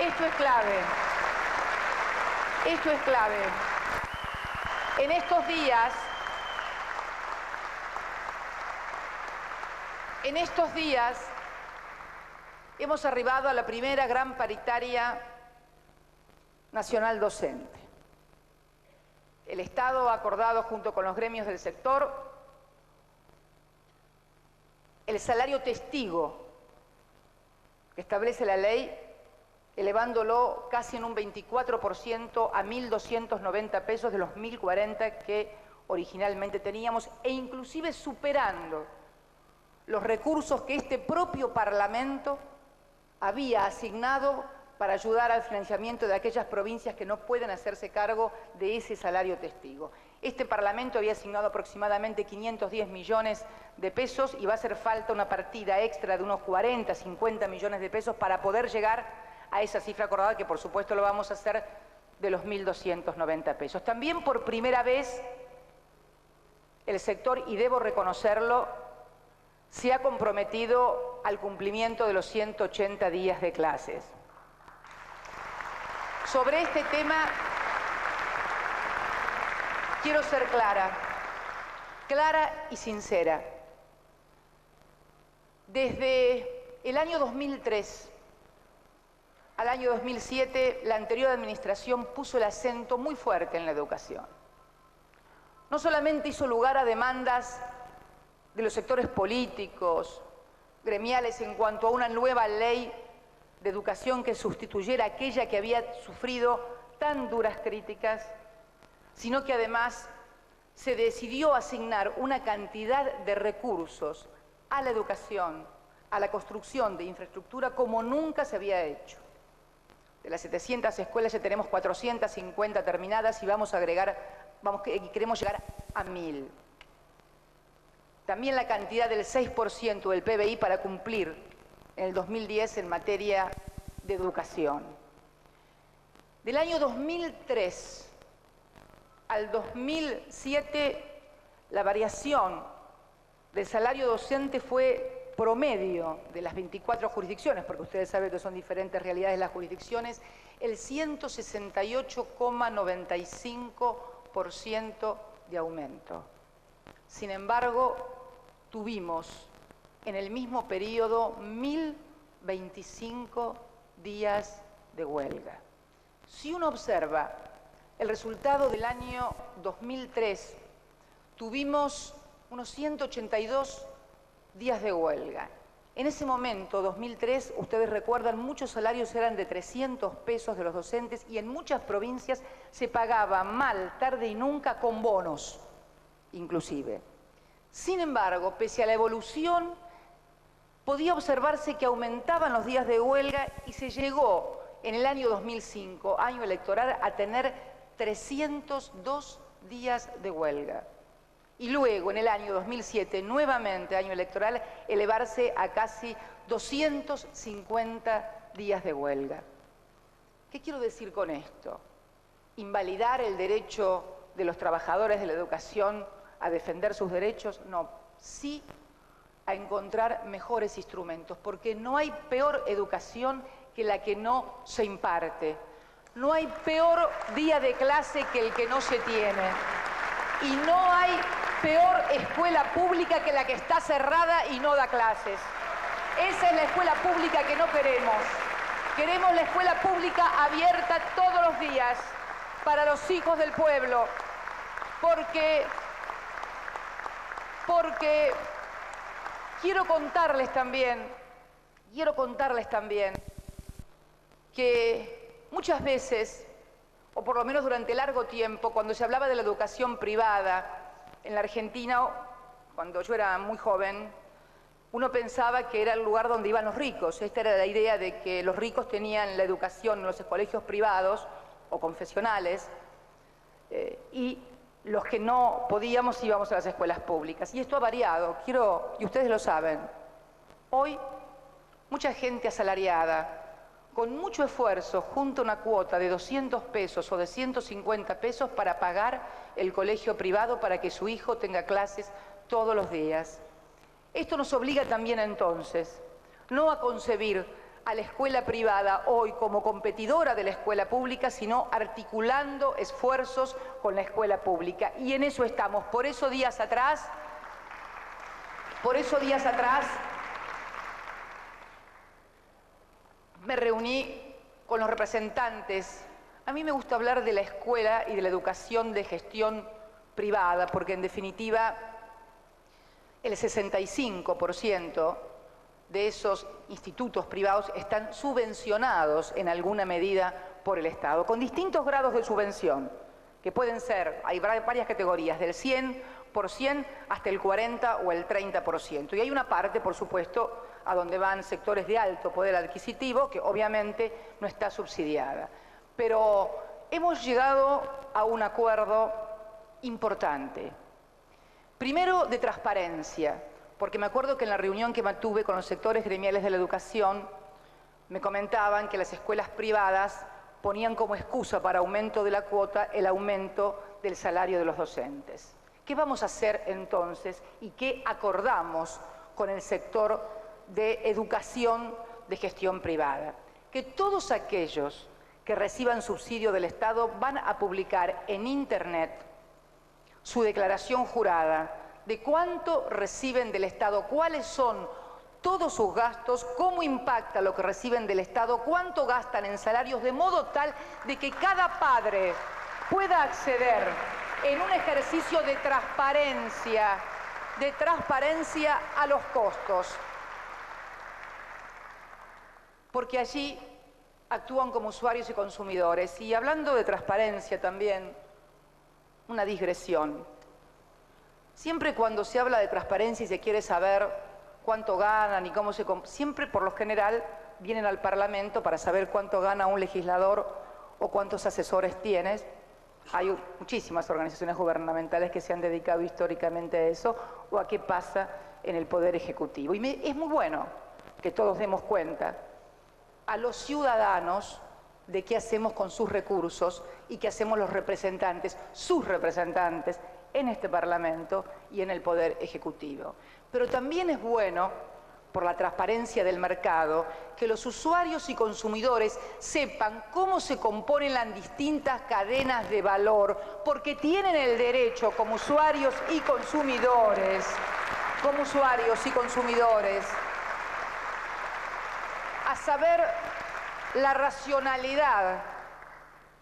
Esto es clave. Esto es clave. En estos días hemos arribado a la primera gran paritaria nacional docente. El Estado ha acordado junto con los gremios del sector el salario testigo que establece la ley, elevándolo casi en un 24% a 1.290 pesos de los 1.040 que originalmente teníamos, e inclusive superando los recursos que este propio Parlamento había asignado para ayudar al financiamiento de aquellas provincias que no pueden hacerse cargo de ese salario testigo. Este Parlamento había asignado aproximadamente 510 millones de pesos y va a hacer falta una partida extra de unos 40, 50 millones de pesos para poder llegar a esa cifra acordada, que por supuesto lo vamos a hacer de los 1.290 pesos. También por primera vez el sector, y debo reconocerlo, se ha comprometido al cumplimiento de los 180 días de clases. Sobre este tema quiero ser clara y sincera. Desde el año 2003 al año 2007, la anterior administración puso el acento muy fuerte en la educación. No solamente hizo lugar a demandas de los sectores políticos, gremiales, en cuanto a una nueva ley de educación que sustituyera aquella que había sufrido tan duras críticas, sino que además se decidió asignar una cantidad de recursos a la educación, a la construcción de infraestructura como nunca se había hecho. De las 700 escuelas ya tenemos 450 terminadas y vamos a agregar, queremos llegar a 1.000. También la cantidad del 6% del PBI para cumplir en el 2010 en materia de educación. Del año 2003 al 2007, la variación del salario docente fue promedio de las 24 jurisdicciones, porque ustedes saben que son diferentes realidades las jurisdicciones, el 168,95% de aumento. Sin embargo, tuvimos en el mismo periodo 1.025 días de huelga. Si uno observa el resultado del año 2003, tuvimos unos 182 días de huelga. En ese momento, 2003, ustedes recuerdan, muchos salarios eran de 300 pesos de los docentes y en muchas provincias se pagaba mal, tarde y nunca, con bonos, inclusive. Sin embargo, pese a la evolución podía observarse que aumentaban los días de huelga y se llegó en el año 2005, año electoral, a tener 302 días de huelga. Y luego, en el año 2007, nuevamente, año electoral, elevarse a casi 250 días de huelga. ¿Qué quiero decir con esto? ¿Invalidar el derecho de los trabajadores de la educación a defender sus derechos? No, sí a encontrar mejores instrumentos, porque no hay peor educación que la que no se imparte. No hay peor día de clase que el que no se tiene. Y no hay peor escuela pública que la que está cerrada y no da clases. Esa es la escuela pública que no queremos. Queremos la escuela pública abierta todos los días para los hijos del pueblo, porque quiero contarles también que muchas veces, o por lo menos durante largo tiempo, cuando se hablaba de la educación privada en la Argentina, cuando yo era muy joven, uno pensaba que era el lugar donde iban los ricos. Esta era la idea de que los ricos tenían la educación en los colegios privados o confesionales, y los que no podíamos íbamos a las escuelas públicas. Y esto ha variado, y ustedes lo saben. Hoy, mucha gente asalariada, con mucho esfuerzo, junta una cuota de 200 pesos o de 150 pesos para pagar el colegio privado para que su hijo tenga clases todos los días. Esto nos obliga también entonces, no a concebir a la escuela privada hoy como competidora de la escuela pública, sino articulando esfuerzos con la escuela pública. Y en eso estamos. Por eso días atrás, me reuní con los representantes. A mí me gusta hablar de la escuela y de la educación de gestión privada, porque en definitiva el 65% de esos institutos privados están subvencionados en alguna medida por el Estado, con distintos grados de subvención, que pueden ser, hay varias categorías, del 100% hasta el 40% o el 30%. Y hay una parte, por supuesto, a donde van sectores de alto poder adquisitivo, que obviamente no está subsidiada. Pero hemos llegado a un acuerdo importante. Primero, de transparencia, porque me acuerdo que en la reunión que mantuve con los sectores gremiales de la educación, me comentaban que las escuelas privadas ponían como excusa para aumento de la cuota el aumento del salario de los docentes. ¿Qué vamos a hacer entonces y qué acordamos con el sector de educación de gestión privada? Que todos aquellos que reciban subsidio del Estado van a publicar en Internet su declaración jurada de cuánto reciben del Estado, cuáles son todos sus gastos, cómo impacta lo que reciben del Estado, cuánto gastan en salarios, de modo tal de que cada padre pueda acceder en un ejercicio de transparencia a los costos. Porque allí actúan como usuarios y consumidores. Y hablando de transparencia también, una digresión. Siempre cuando se habla de transparencia y se quiere saber cuánto ganan y cómo siempre por lo general vienen al Parlamento para saber cuánto gana un legislador o cuántos asesores tienes. Hay muchísimas organizaciones gubernamentales que se han dedicado históricamente a eso, o a qué pasa en el Poder Ejecutivo. Y es muy bueno que todos demos cuenta a los ciudadanos de qué hacemos con sus recursos y qué hacemos los representantes, sus representantes, en este Parlamento y en el Poder Ejecutivo. Pero también es bueno, por la transparencia del mercado, que los usuarios y consumidores sepan cómo se componen las distintas cadenas de valor, porque tienen el derecho como usuarios y consumidores, a saber la racionalidad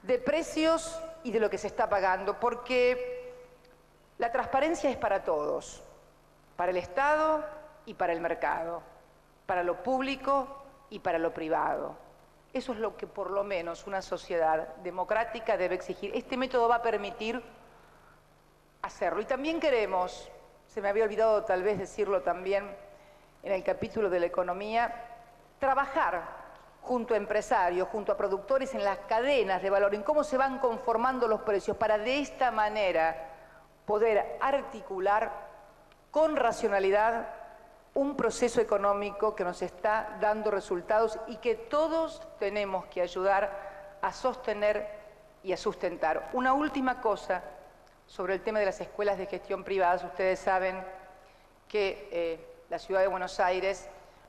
de precios y de lo que se está pagando, porque la transparencia es para todos, para el Estado y para el mercado, para lo público y para lo privado. Eso es lo que por lo menos una sociedad democrática debe exigir. Este método va a permitir hacerlo. Y también queremos, se me había olvidado tal vez decirlo también, en el capítulo de la economía, trabajar junto a empresarios, junto a productores en las cadenas de valor, en cómo se van conformando los precios, para de esta manera poder articular con racionalidad un proceso económico que nos está dando resultados y que todos tenemos que ayudar a sostener y a sustentar. Una última cosa sobre el tema de las escuelas de gestión privadas. Ustedes saben que la Ciudad de Buenos Aires,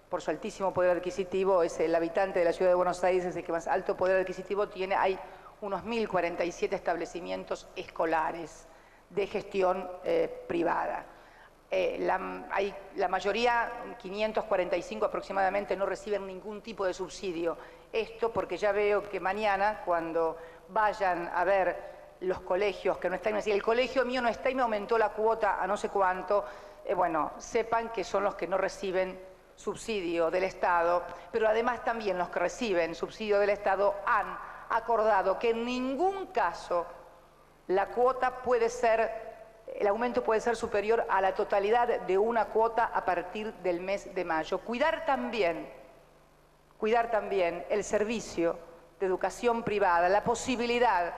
por su altísimo poder adquisitivo, es el habitante de la Ciudad de Buenos Aires, es el que más alto poder adquisitivo tiene. Hay unos 1.047 establecimientos escolares de gestión privada. La mayoría, 545 aproximadamente, no reciben ningún tipo de subsidio. Esto porque ya veo que mañana, cuando vayan a ver los colegios que no están, así, el colegio mío no está y me aumentó la cuota a no sé cuánto, bueno, sepan que son los que no reciben subsidio del Estado, pero además también los que reciben subsidio del Estado han acordado que en ningún caso la cuota puede ser, el aumento puede ser superior a la totalidad de una cuota a partir del mes de mayo. Cuidar también el servicio de educación privada, la posibilidad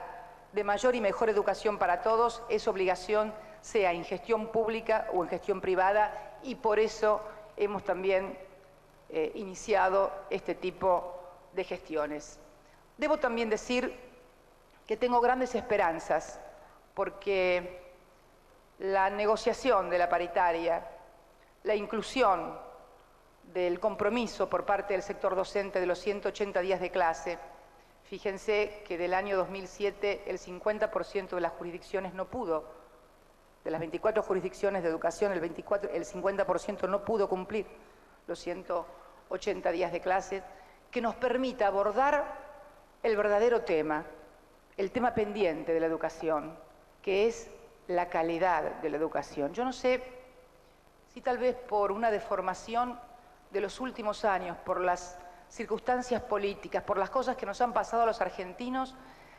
de mayor y mejor educación para todos es obligación, sea en gestión pública o en gestión privada, y por eso hemos también iniciado este tipo de gestiones. Debo también decir que tengo grandes esperanzas porque la negociación de la paritaria, la inclusión del compromiso por parte del sector docente de los 180 días de clase. Fíjense que del año 2007 el 50% de las jurisdicciones no pudo, de las 24 jurisdicciones de educación, el 50% no pudo cumplir los 180 días de clase, que nos permita abordar el verdadero tema, el tema pendiente de la educación, que es la calidad de la educación. Yo no sé si tal vez por una deformación de los últimos años, por las circunstancias políticas, por las cosas que nos han pasado a los argentinos,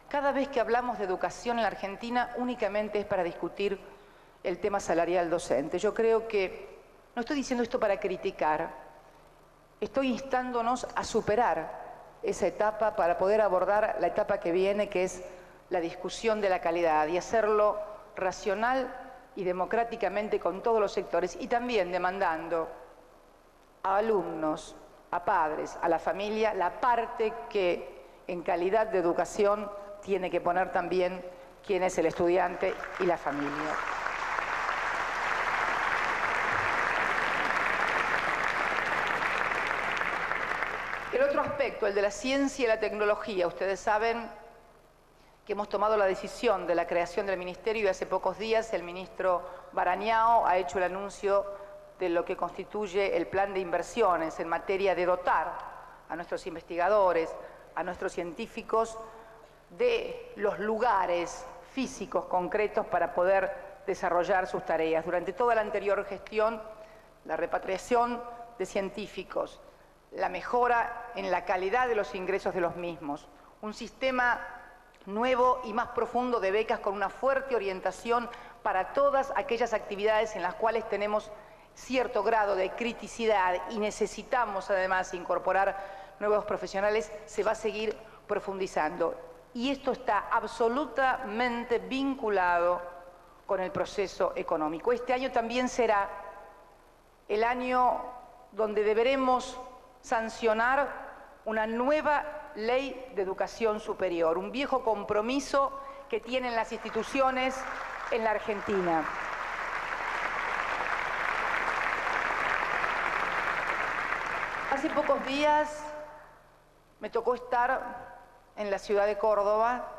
cada vez que hablamos de educación en la Argentina únicamente es para discutir el tema salarial docente. Yo creo que, no estoy diciendo esto para criticar, estoy instándonos a superar esa etapa para poder abordar la etapa que viene, que es la discusión de la calidad, y hacerlo racional y democráticamente con todos los sectores, y también demandando a alumnos, a padres, a la familia, la parte que en calidad de educación tiene que poner también quién es el estudiante y la familia. El otro aspecto, el de la ciencia y la tecnología. Ustedes saben que hemos tomado la decisión de la creación del ministerio y hace pocos días el ministro Barañao ha hecho el anuncio de lo que constituye el plan de inversiones en materia de dotar a nuestros investigadores, a nuestros científicos, de los lugares físicos concretos para poder desarrollar sus tareas. Durante toda la anterior gestión, la repatriación de científicos, la mejora en la calidad de los ingresos de los mismos, un sistema nuevo y más profundo de becas con una fuerte orientación para todas aquellas actividades en las cuales tenemos cierto grado de criticidad y necesitamos además incorporar nuevos profesionales, se va a seguir profundizando. Y esto está absolutamente vinculado con el proceso económico. Este año también será el año donde deberemos sancionar una nueva ley de educación superior, un viejo compromiso que tienen las instituciones en la Argentina. Hace pocos días me tocó estar en la ciudad de Córdoba,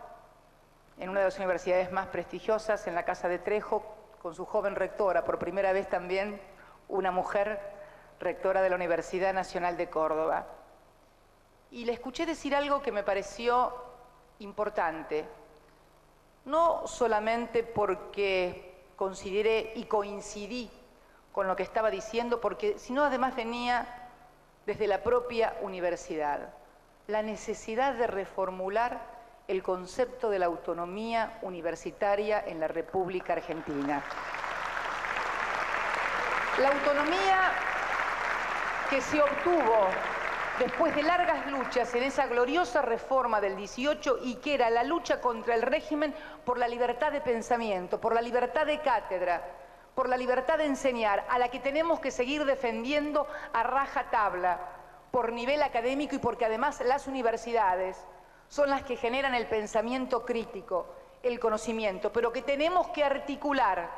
en una de las universidades más prestigiosas, en la Casa de Trejo, con su joven rectora, por primera vez también una mujer rectora de la Universidad Nacional de Córdoba. Y le escuché decir algo que me pareció importante, no solamente porque consideré y coincidí con lo que estaba diciendo, sino además venía desde la propia universidad, la necesidad de reformular el concepto de la autonomía universitaria en la República Argentina. La autonomía que se obtuvo después de largas luchas en esa gloriosa reforma del 18 y que era la lucha contra el régimen por la libertad de pensamiento, por la libertad de cátedra, por la libertad de enseñar, a la que tenemos que seguir defendiendo a rajatabla, por nivel académico y porque además las universidades son las que generan el pensamiento crítico, el conocimiento, pero que tenemos que articular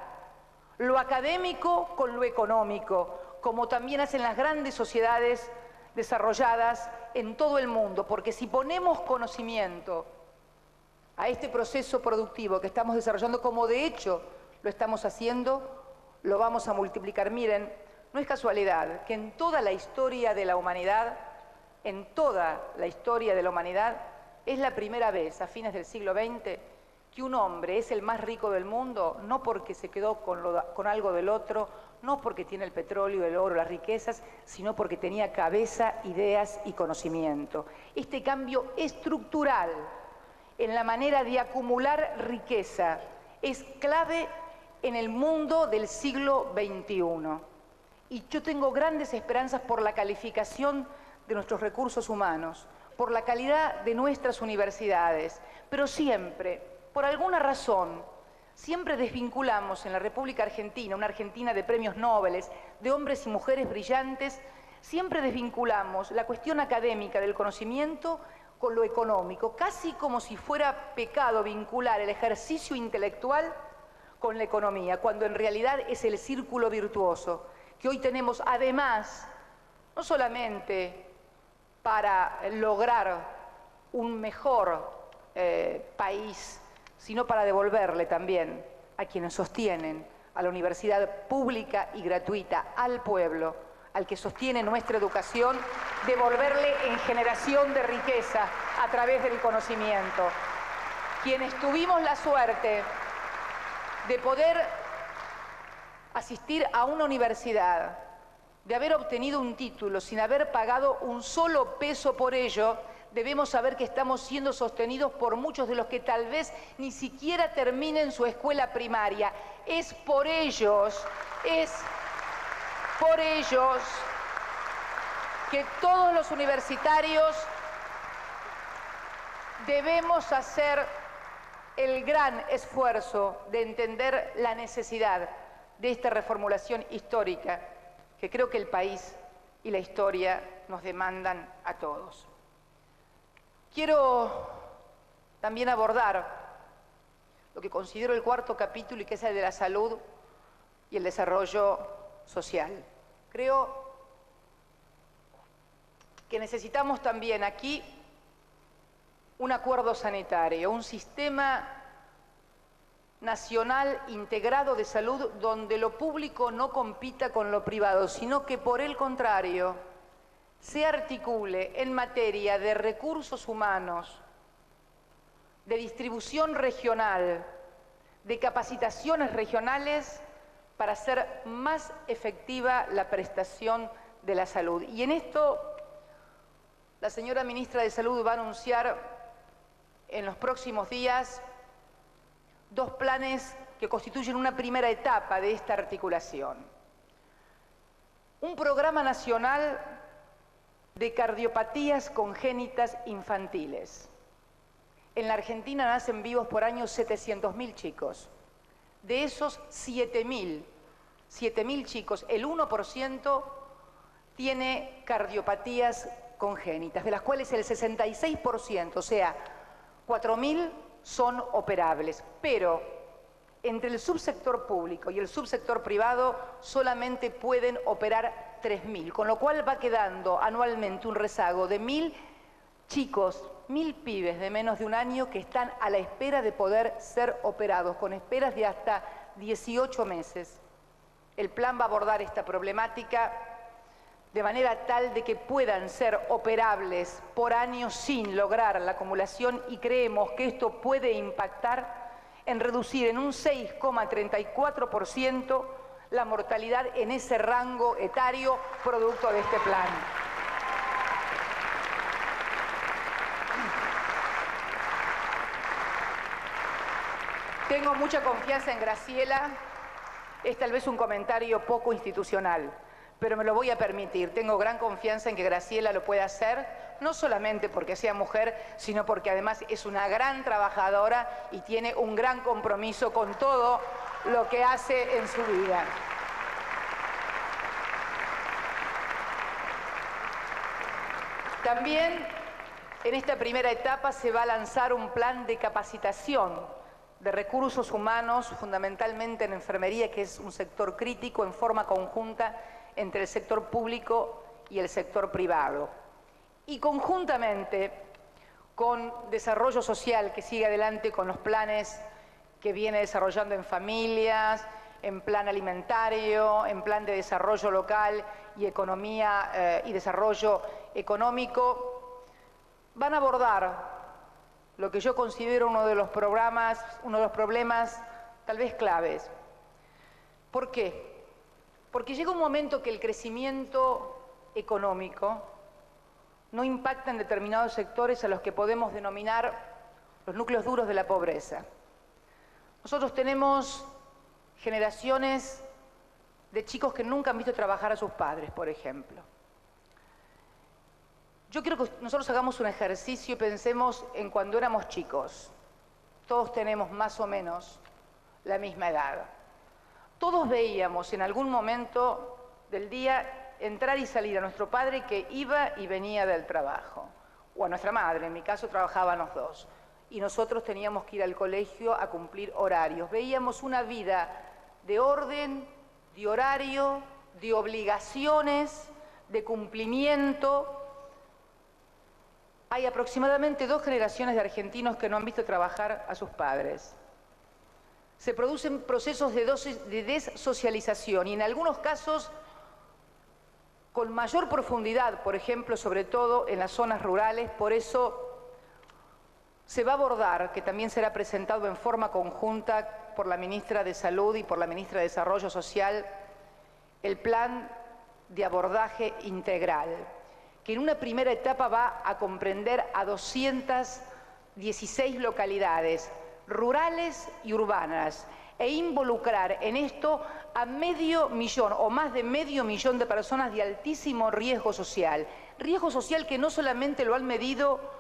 lo académico con lo económico, como también hacen las grandes sociedades desarrolladas en todo el mundo, porque si ponemos conocimiento a este proceso productivo que estamos desarrollando, como de hecho lo estamos haciendo, lo vamos a multiplicar. Miren, no es casualidad que en toda la historia de la humanidad, es la primera vez a fines del siglo XX que un hombre es el más rico del mundo, no porque se quedó con algo del otro, no porque tiene el petróleo, el oro, las riquezas, sino porque tenía cabeza, ideas y conocimiento. Este cambio estructural en la manera de acumular riqueza es clave en el mundo del siglo XXI. Y yo tengo grandes esperanzas por la calificación de nuestros recursos humanos, por la calidad de nuestras universidades, pero siempre, por alguna razón, siempre desvinculamos en la República Argentina, una Argentina de premios Nobel, de hombres y mujeres brillantes, siempre desvinculamos la cuestión académica del conocimiento con lo económico, casi como si fuera pecado vincular el ejercicio intelectual con la economía, cuando en realidad es el círculo virtuoso que hoy tenemos, además, no solamente para lograr un mejor país, sino para devolverle también a quienes sostienen a la universidad pública y gratuita, al pueblo, al que sostiene nuestra educación, devolverle en generación de riqueza a través del conocimiento. Quienes tuvimos la suerte de poder asistir a una universidad, de haber obtenido un título sin haber pagado un solo peso por ello, debemos saber que estamos siendo sostenidos por muchos de los que tal vez ni siquiera terminen su escuela primaria. Es por ellos que todos los universitarios debemos hacer el gran esfuerzo de entender la necesidad de esta reformulación histórica que creo que el país y la historia nos demandan a todos. Quiero también abordar lo que considero el cuarto capítulo y que es el de la salud y el desarrollo social. Creo que necesitamos también aquí un acuerdo sanitario, un sistema nacional integrado de salud donde lo público no compita con lo privado, sino que por el contrario se articule en materia de recursos humanos, de distribución regional, de capacitaciones regionales para hacer más efectiva la prestación de la salud. Y en esto la señora ministra de Salud va a anunciar en los próximos días dos planes que constituyen una primera etapa de esta articulación. Un programa nacional de cardiopatías congénitas infantiles. En la Argentina nacen vivos por año 700.000 chicos. De esos 7.000 chicos, el 1% tiene cardiopatías congénitas, de las cuales el 66%, o sea, 4.000 son operables. Pero entre el subsector público y el subsector privado solamente pueden operar 3.000, con lo cual va quedando anualmente un rezago de 1.000 chicos, 1.000 pibes de menos de un año que están a la espera de poder ser operados, con esperas de hasta 18 meses. El plan va a abordar esta problemática de manera tal de que puedan ser operables por año sin lograr la acumulación, y creemos que esto puede impactar en reducir en un 6,34% la mortalidad en ese rango etario producto de este plan. Tengo mucha confianza en Graciela, es tal vez un comentario poco institucional, pero me lo voy a permitir. Tengo gran confianza en que Graciela lo pueda hacer, no solamente porque sea mujer, sino porque además es una gran trabajadora y tiene un gran compromiso con todo lo que hace en su vida. También en esta primera etapa se va a lanzar un plan de capacitación de recursos humanos, fundamentalmente en enfermería, que es un sector crítico, en forma conjunta entre el sector público y el sector privado. Y conjuntamente con desarrollo social, que sigue adelante con los planes que viene desarrollando en familias, en plan alimentario, en plan de desarrollo local y economía y desarrollo económico, van a abordar lo que yo considero uno de los problemas tal vez claves. ¿Por qué? Porque llega un momento que el crecimiento económico no impacta en determinados sectores a los que podemos denominar los núcleos duros de la pobreza. Nosotros tenemos generaciones de chicos que nunca han visto trabajar a sus padres, por ejemplo. Yo quiero que nosotros hagamos un ejercicio y pensemos en cuando éramos chicos. Todos tenemos más o menos la misma edad. Todos veíamos en algún momento del día entrar y salir a nuestro padre que iba y venía del trabajo, o a nuestra madre, en mi caso trabajaban los dos, y nosotros teníamos que ir al colegio a cumplir horarios. Veíamos una vida de orden, de horario, de obligaciones, de cumplimiento. Hay aproximadamente 2 generaciones de argentinos que no han visto trabajar a sus padres. Se producen procesos de dessocialización y en algunos casos con mayor profundidad, por ejemplo, sobre todo en las zonas rurales. Por eso se va a abordar, que también será presentado en forma conjunta por la ministra de Salud y por la ministra de Desarrollo Social, el plan de abordaje integral, que en una primera etapa va a comprender a 216 localidades rurales y urbanas e involucrar en esto a 500.000 o más de 500.000 de personas de altísimo riesgo social que no solamente lo han medido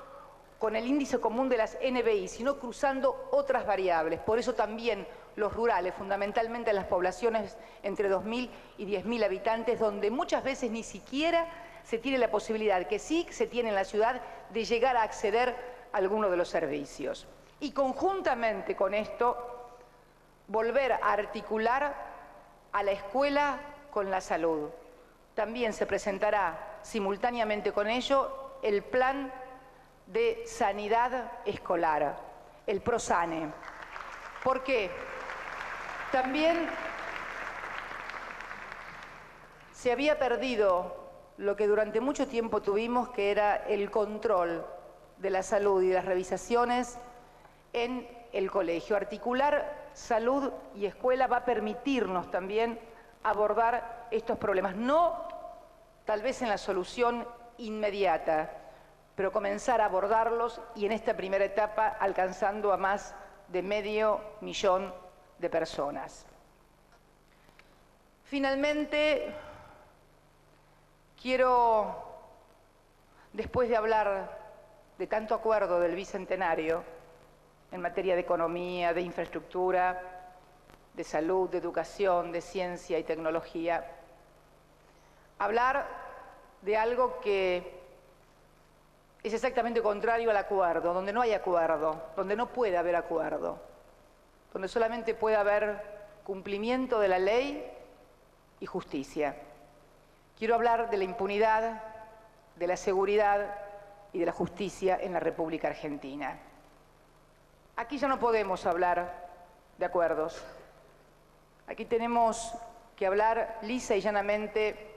con el índice común de las NBI, sino cruzando otras variables. Por eso también los rurales, fundamentalmente las poblaciones entre 2.000 y 10.000 habitantes, donde muchas veces ni siquiera se tiene la posibilidad, que sí se tiene en la ciudad, de llegar a acceder a alguno de los servicios. Y conjuntamente con esto, volver a articular a la escuela con la salud. También se presentará simultáneamente con ello el plan de sanidad escolar, el PROSANE. ¿Por qué? También se había perdido lo que durante mucho tiempo tuvimos, que era el control de la salud y las revisaciones en el colegio. Articular salud y escuela va a permitirnos también abordar estos problemas, no tal vez en la solución inmediata, pero comenzar a abordarlos y en esta primera etapa alcanzando a más de 500.000 de personas. Finalmente, quiero, después de hablar de tanto acuerdo del Bicentenario en materia de economía, de infraestructura, de salud, de educación, de ciencia y tecnología, hablar de algo que es exactamente contrario al acuerdo, donde no hay acuerdo, donde no puede haber acuerdo, donde solamente puede haber cumplimiento de la ley y justicia. Quiero hablar de la impunidad, de la seguridad y de la justicia en la República Argentina. Aquí ya no podemos hablar de acuerdos. Aquí tenemos que hablar lisa y llanamente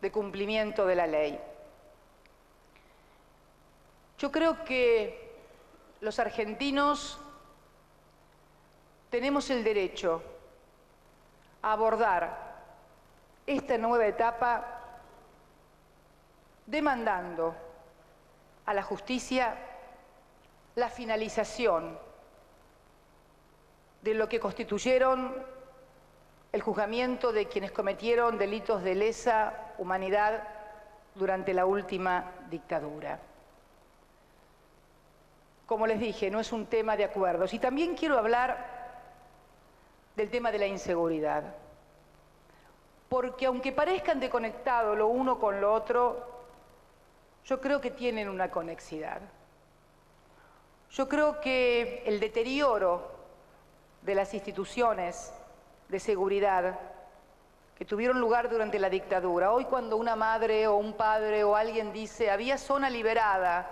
de cumplimiento de la ley. Yo creo que los argentinos tenemos el derecho a abordar esta nueva etapa demandando a la justicia la finalización de lo que constituyeron el juzgamiento de quienes cometieron delitos de lesa humanidad durante la última dictadura. Como les dije, no es un tema de acuerdos. Y también quiero hablar del tema de la inseguridad. Porque aunque parezcan desconectados lo uno con lo otro, yo creo que tienen una conexidad. Yo creo que el deterioro de las instituciones de seguridad que tuvieron lugar durante la dictadura, hoy cuando una madre o un padre o alguien dice había zona liberada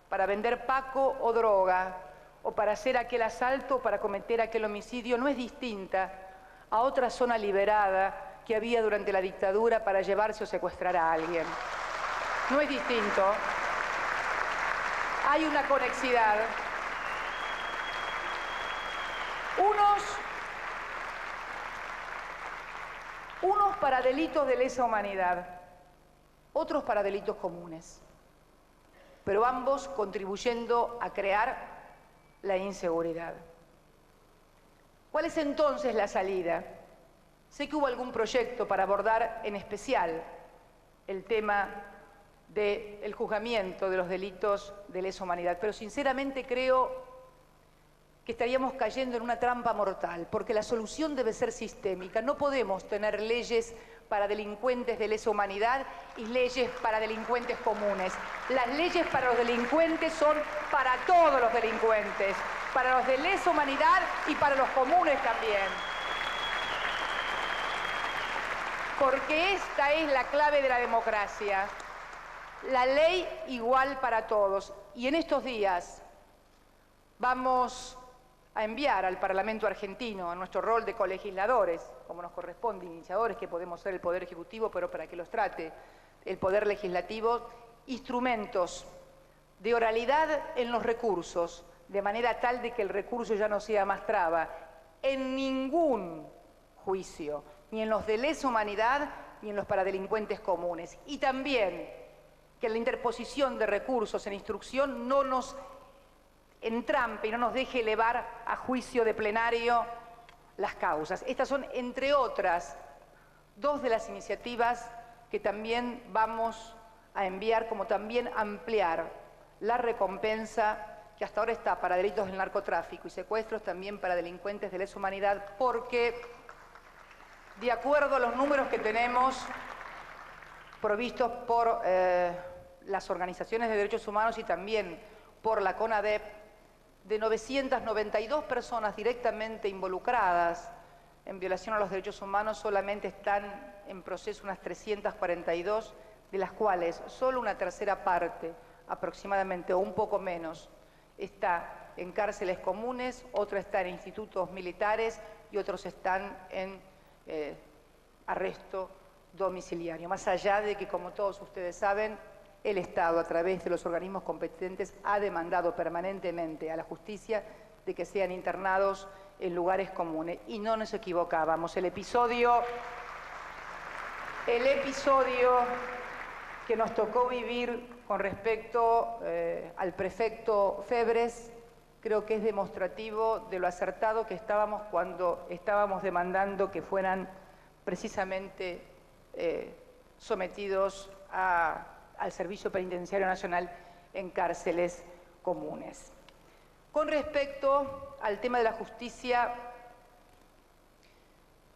para vender paco o droga, o para hacer aquel asalto o para cometer aquel homicidio, no es distinta a otra zona liberada que había durante la dictadura para llevarse o secuestrar a alguien. No es distinto. Hay una conexidad. Unos para delitos de lesa humanidad, otros para delitos comunes, pero ambos contribuyendo a crear la inseguridad. ¿Cuál es entonces la salida? Sé que hubo algún proyecto para abordar en especial el tema del juzgamiento de los delitos de lesa humanidad, pero sinceramente creo que estaríamos cayendo en una trampa mortal, porque la solución debe ser sistémica. No podemos tener leyes para delincuentes de lesa humanidad y leyes para delincuentes comunes. Las leyes para los delincuentes son para todos los delincuentes, para los de lesa humanidad y para los comunes también. Porque esta es la clave de la democracia. La ley igual para todos. Y en estos días vamos a enviar al Parlamento argentino, a nuestro rol de colegisladores, como nos corresponde, iniciadores, que podemos ser el Poder Ejecutivo, pero para que los trate el Poder Legislativo, instrumentos de oralidad en los recursos, de manera tal de que el recurso ya no sea más traba en ningún juicio, ni en los de lesa humanidad, ni en los para delincuentes comunes. Y también que la interposición de recursos en instrucción no nos entrampe y no nos deje elevar a juicio de plenario las causas. Estas son, entre otras, dos de las iniciativas que también vamos a enviar, como también ampliar la recompensa que hasta ahora está para delitos del narcotráfico y secuestros, también para delincuentes de lesa humanidad, porque de acuerdo a los números que tenemos provistos por las organizaciones de derechos humanos y también por la CONADEP, de 992 personas directamente involucradas en violación a los derechos humanos, solamente están en proceso unas 342, de las cuales solo una tercera parte, aproximadamente, o un poco menos, está en cárceles comunes, otra está en institutos militares y otros están en arresto domiciliario. Más allá de que, como todos ustedes saben, el Estado, a través de los organismos competentes, ha demandado permanentemente a la justicia de que sean internados en lugares comunes. Y no nos equivocábamos. El episodio que nos tocó vivir con respecto al prefecto Febres, creo que es demostrativo de lo acertado que estábamos cuando estábamos demandando que fueran precisamente sometidos al Servicio Penitenciario Nacional en cárceles comunes. Con respecto al tema de la justicia,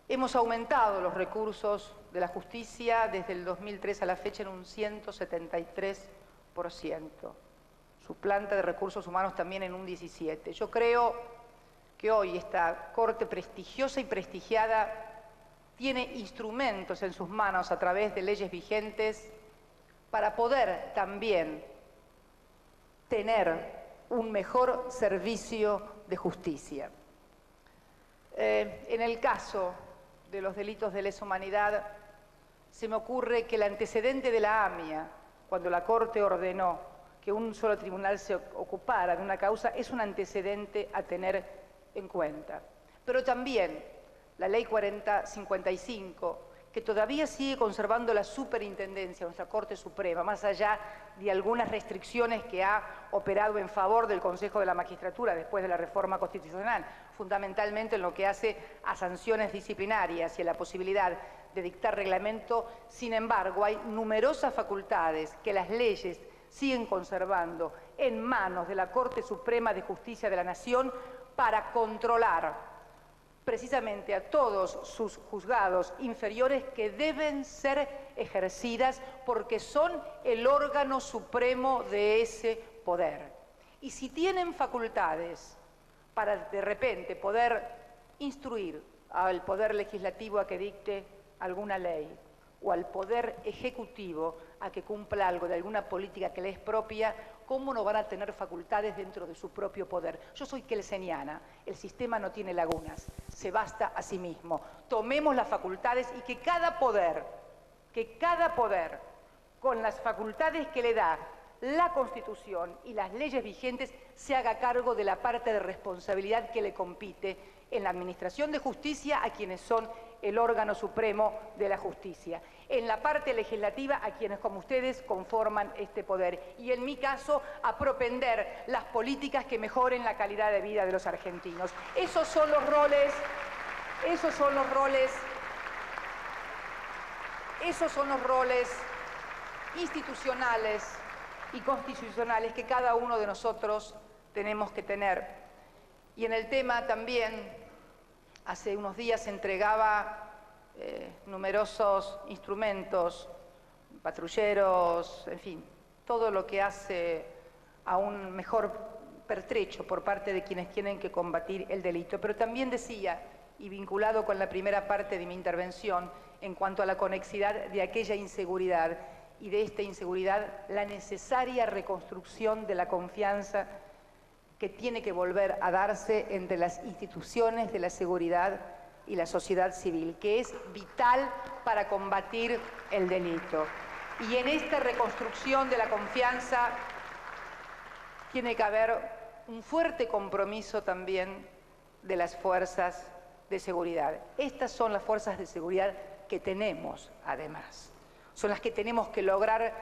hemos aumentado los recursos de la justicia desde el 2003 a la fecha en un 173%. Su planta de recursos humanos también en un 17%. Yo creo que hoy esta Corte prestigiosa y prestigiada tiene instrumentos en sus manos a través de leyes vigentes para poder también tener un mejor servicio de justicia. En el caso de los delitos de lesa humanidad, se me ocurre que el antecedente de la AMIA, cuando la Corte ordenó que un solo tribunal se ocupara de una causa, es un antecedente a tener en cuenta. Pero también la Ley 4055, que todavía sigue conservando la superintendencia, nuestra Corte Suprema, más allá de algunas restricciones que ha operado en favor del Consejo de la Magistratura después de la reforma constitucional, fundamentalmente en lo que hace a sanciones disciplinarias y a la posibilidad de dictar reglamento. Sin embargo, hay numerosas facultades que las leyes siguen conservando en manos de la Corte Suprema de Justicia de la Nación para controlar precisamente a todos sus juzgados inferiores, que deben ser ejercidas porque son el órgano supremo de ese poder. Y si tienen facultades para de repente poder instruir al Poder Legislativo a que dicte alguna ley o al Poder Ejecutivo a que cumpla algo de alguna política que le es propia, ¿cómo no van a tener facultades dentro de su propio poder? Yo soy kelseniana, el sistema no tiene lagunas, se basta a sí mismo. Tomemos las facultades y que cada poder, con las facultades que le da la Constitución y las leyes vigentes, se haga cargo de la parte de responsabilidad que le compite en la administración de justicia a quienes son el órgano supremo de la justicia, en la parte legislativa a quienes como ustedes conforman este poder y en mi caso a propender las políticas que mejoren la calidad de vida de los argentinos. Esos son los roles institucionales y constitucionales que cada uno de nosotros tenemos que tener. Y en el tema también, hace unos días se entregaba numerosos instrumentos, patrulleros, en fin, todo lo que hace a un mejor pertrecho por parte de quienes tienen que combatir el delito. Pero también decía, y vinculado con la primera parte de mi intervención, en cuanto a la conexidad de aquella inseguridad y de esta inseguridad, la necesaria reconstrucción de la confianza que tiene que volver a darse entre las instituciones de la seguridad y la sociedad civil, que es vital para combatir el delito. Y en esta reconstrucción de la confianza tiene que haber un fuerte compromiso también de las fuerzas de seguridad. Estas son las fuerzas de seguridad que tenemos, además. Son las que tenemos que lograr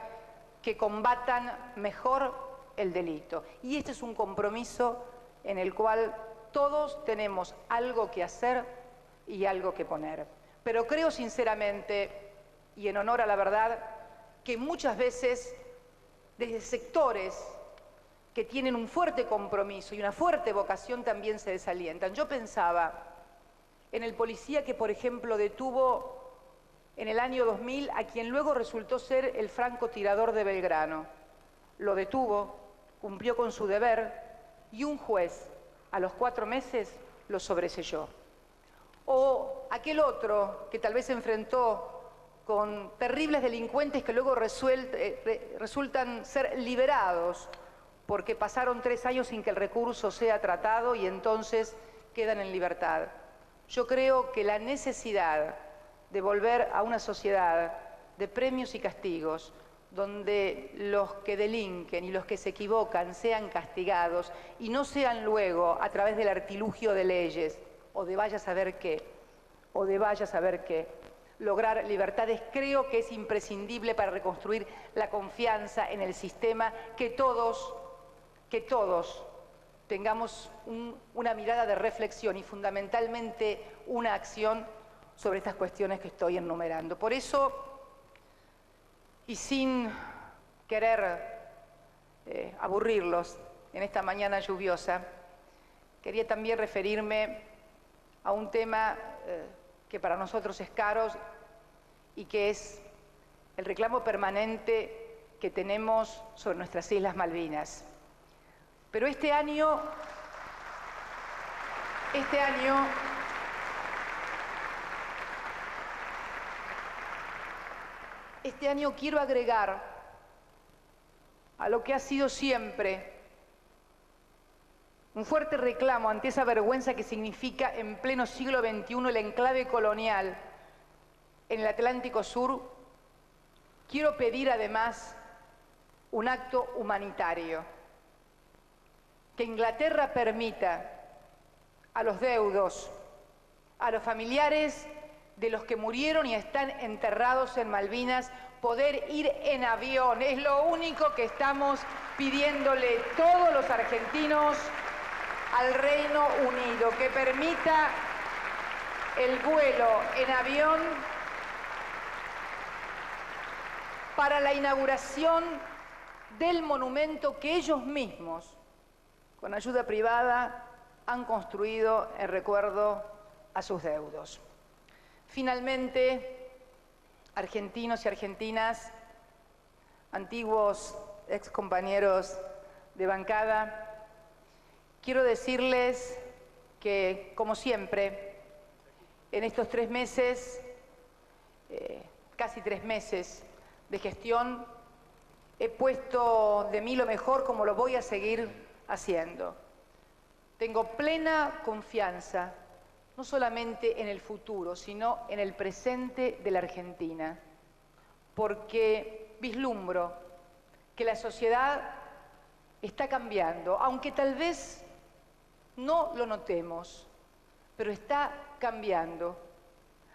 que combatan mejor el delito. Y este es un compromiso en el cual todos tenemos algo que hacer y algo que poner. Pero creo sinceramente, y en honor a la verdad, que muchas veces desde sectores que tienen un fuerte compromiso y una fuerte vocación también se desalientan. Yo pensaba en el policía que, por ejemplo, detuvo en el año 2000 a quien luego resultó ser el francotirador de Belgrano. Lo detuvo, cumplió con su deber y un juez a los 4 meses lo sobreseyó. O aquel otro que tal vez se enfrentó con terribles delincuentes que luego resultan ser liberados porque pasaron 3 años sin que el recurso sea tratado y entonces quedan en libertad. Yo creo que la necesidad de volver a una sociedad de premios y castigos, donde los que delinquen y los que se equivocan sean castigados y no sean luego a través del artilugio de leyes o de vaya a saber qué, lograr libertades, creo que es imprescindible para reconstruir la confianza en el sistema, que todos tengamos una mirada de reflexión y fundamentalmente una acción sobre estas cuestiones que estoy enumerando. Por eso, y sin querer aburrirlos en esta mañana lluviosa, quería también referirme a un tema que para nosotros es caro y que es el reclamo permanente que tenemos sobre nuestras Islas Malvinas. Pero este año quiero agregar a lo que ha sido siempre un fuerte reclamo ante esa vergüenza que significa en pleno siglo XXI el enclave colonial en el Atlántico Sur. Quiero pedir además un acto humanitario, que Inglaterra permita a los deudos, a los familiares de los que murieron y están enterrados en Malvinas poder ir en avión. Es lo único que estamos pidiéndole todos los argentinos al Reino Unido, que permita el vuelo en avión para la inauguración del monumento que ellos mismos, con ayuda privada, han construido en recuerdo a sus deudos. Finalmente, argentinos y argentinas, antiguos excompañeros de bancada, quiero decirles que, como siempre, en estos 3 meses, casi 3 meses de gestión, he puesto de mí lo mejor, como lo voy a seguir haciendo. Tengo plena confianza, no solamente en el futuro, sino en el presente de la Argentina, porque vislumbro que la sociedad está cambiando, aunque tal vez no lo notemos, pero está cambiando.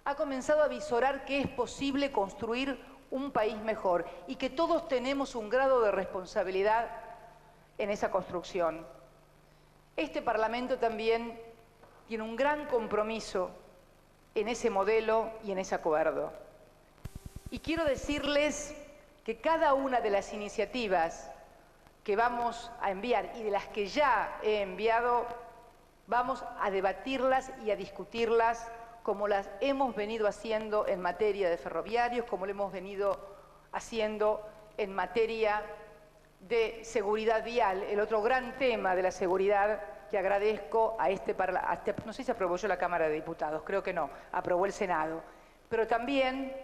Ha comenzado a visorar que es posible construir un país mejor y que todos tenemos un grado de responsabilidad en esa construcción. Este Parlamento también tiene un gran compromiso en ese modelo y en ese acuerdo. Y quiero decirles que cada una de las iniciativas que vamos a enviar y de las que ya he enviado, vamos a debatirlas y a discutirlas como las hemos venido haciendo en materia de ferroviarios, como lo hemos venido haciendo en materia de seguridad vial, el otro gran tema de la seguridad que agradezco a no sé si aprobó yo la Cámara de Diputados, creo que no, aprobó el Senado, pero también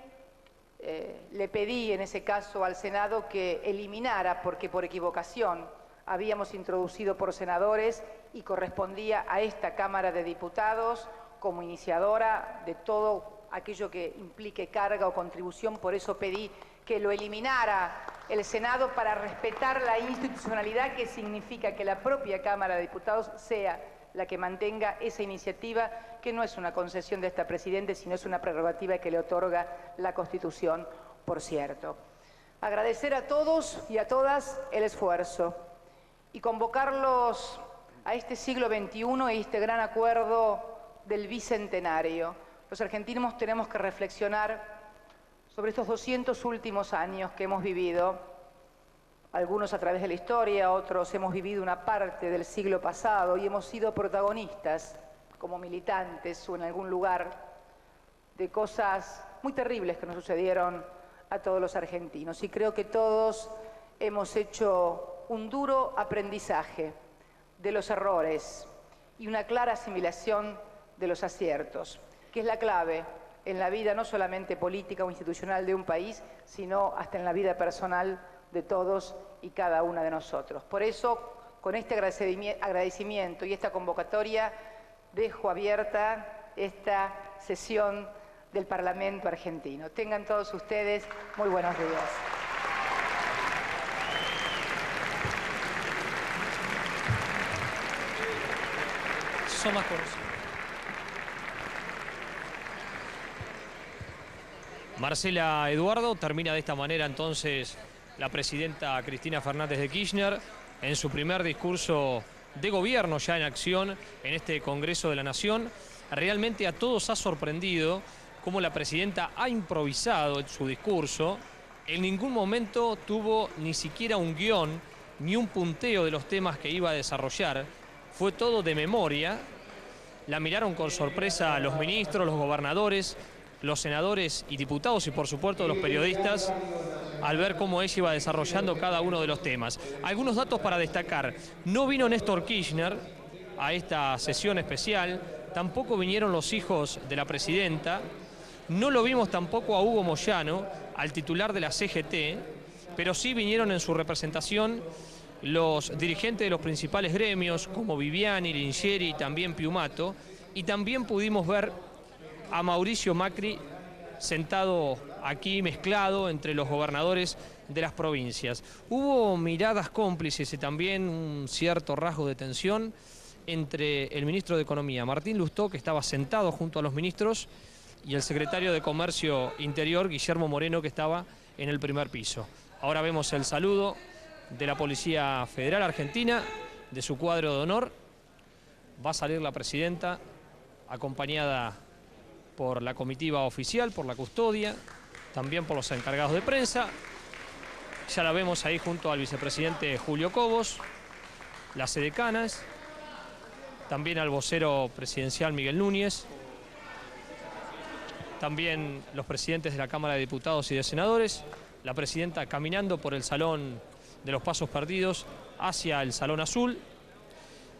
le pedí en ese caso al Senado que eliminara, porque por equivocación habíamos introducido por senadores y correspondía a esta Cámara de Diputados como iniciadora de todo aquello que implique carga o contribución, por eso pedí que lo eliminara el Senado para respetar la institucionalidad, que significa que la propia Cámara de Diputados sea la que mantenga esa iniciativa, que no es una concesión de esta Presidenta, sino es una prerrogativa que le otorga la Constitución, por cierto. Agradecer a todos y a todas el esfuerzo y convocarlos a este siglo XXI y este gran acuerdo del Bicentenario. Los argentinos tenemos que reflexionar sobre estos 200 últimos años que hemos vivido, algunos a través de la historia, otros hemos vivido una parte del siglo pasado y hemos sido protagonistas como militantes o en algún lugar de cosas muy terribles que nos sucedieron a todos los argentinos. Y creo que todos hemos hecho un duro aprendizaje de los errores y una clara asimilación de los aciertos, que es la clave en la vida no solamente política o institucional de un país, sino hasta en la vida personal de todos y cada una de nosotros. Por eso, con este agradecimiento y esta convocatoria, dejo abierta esta sesión del Parlamento argentino. Tengan todos ustedes muy buenos días. Marcela Eduardo, termina de esta manera entonces la presidenta Cristina Fernández de Kirchner en su primer discurso de gobierno ya en acción en este Congreso de la Nación. Realmente a todos ha sorprendido cómo la presidenta ha improvisado en su discurso. En ningún momento tuvo ni siquiera un guión ni un punteo de los temas que iba a desarrollar. Fue todo de memoria. La miraron con sorpresa los ministros, los gobernadores, los senadores y diputados y por supuesto los periodistas al ver cómo ella iba desarrollando cada uno de los temas. Algunos datos para destacar: no vino Néstor Kirchner a esta sesión especial, tampoco vinieron los hijos de la presidenta, no lo vimos tampoco a Hugo Moyano, al titular de la CGT, pero sí vinieron en su representación los dirigentes de los principales gremios como Viviani, Lingieri y también Piumato, y también pudimos ver a Mauricio Macri sentado aquí mezclado entre los gobernadores de las provincias. Hubo miradas cómplices y también un cierto rasgo de tensión entre el ministro de Economía, Martín Lustó, que estaba sentado junto a los ministros, y el secretario de Comercio Interior, Guillermo Moreno, que estaba en el primer piso. Ahora vemos el saludo de la Policía Federal Argentina, de su cuadro de honor. Va a salir la presidenta, acompañada por la comitiva oficial, por la custodia, también por los encargados de prensa. Ya la vemos ahí junto al vicepresidente Julio Cobos, las edecanas, también al vocero presidencial Miguel Núñez, también los presidentes de la Cámara de Diputados y de Senadores, la presidenta caminando por el salón de los Pasos Perdidos hacia el Salón Azul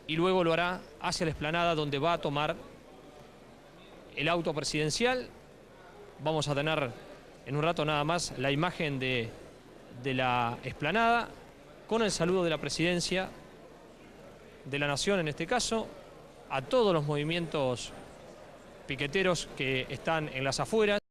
y luego lo hará hacia la explanada donde va a tomar el auto presidencial. Vamos a tener en un rato nada más la imagen de la explanada con el saludo de la presidencia de la Nación, en este caso, a todos los movimientos piqueteros que están en las afueras.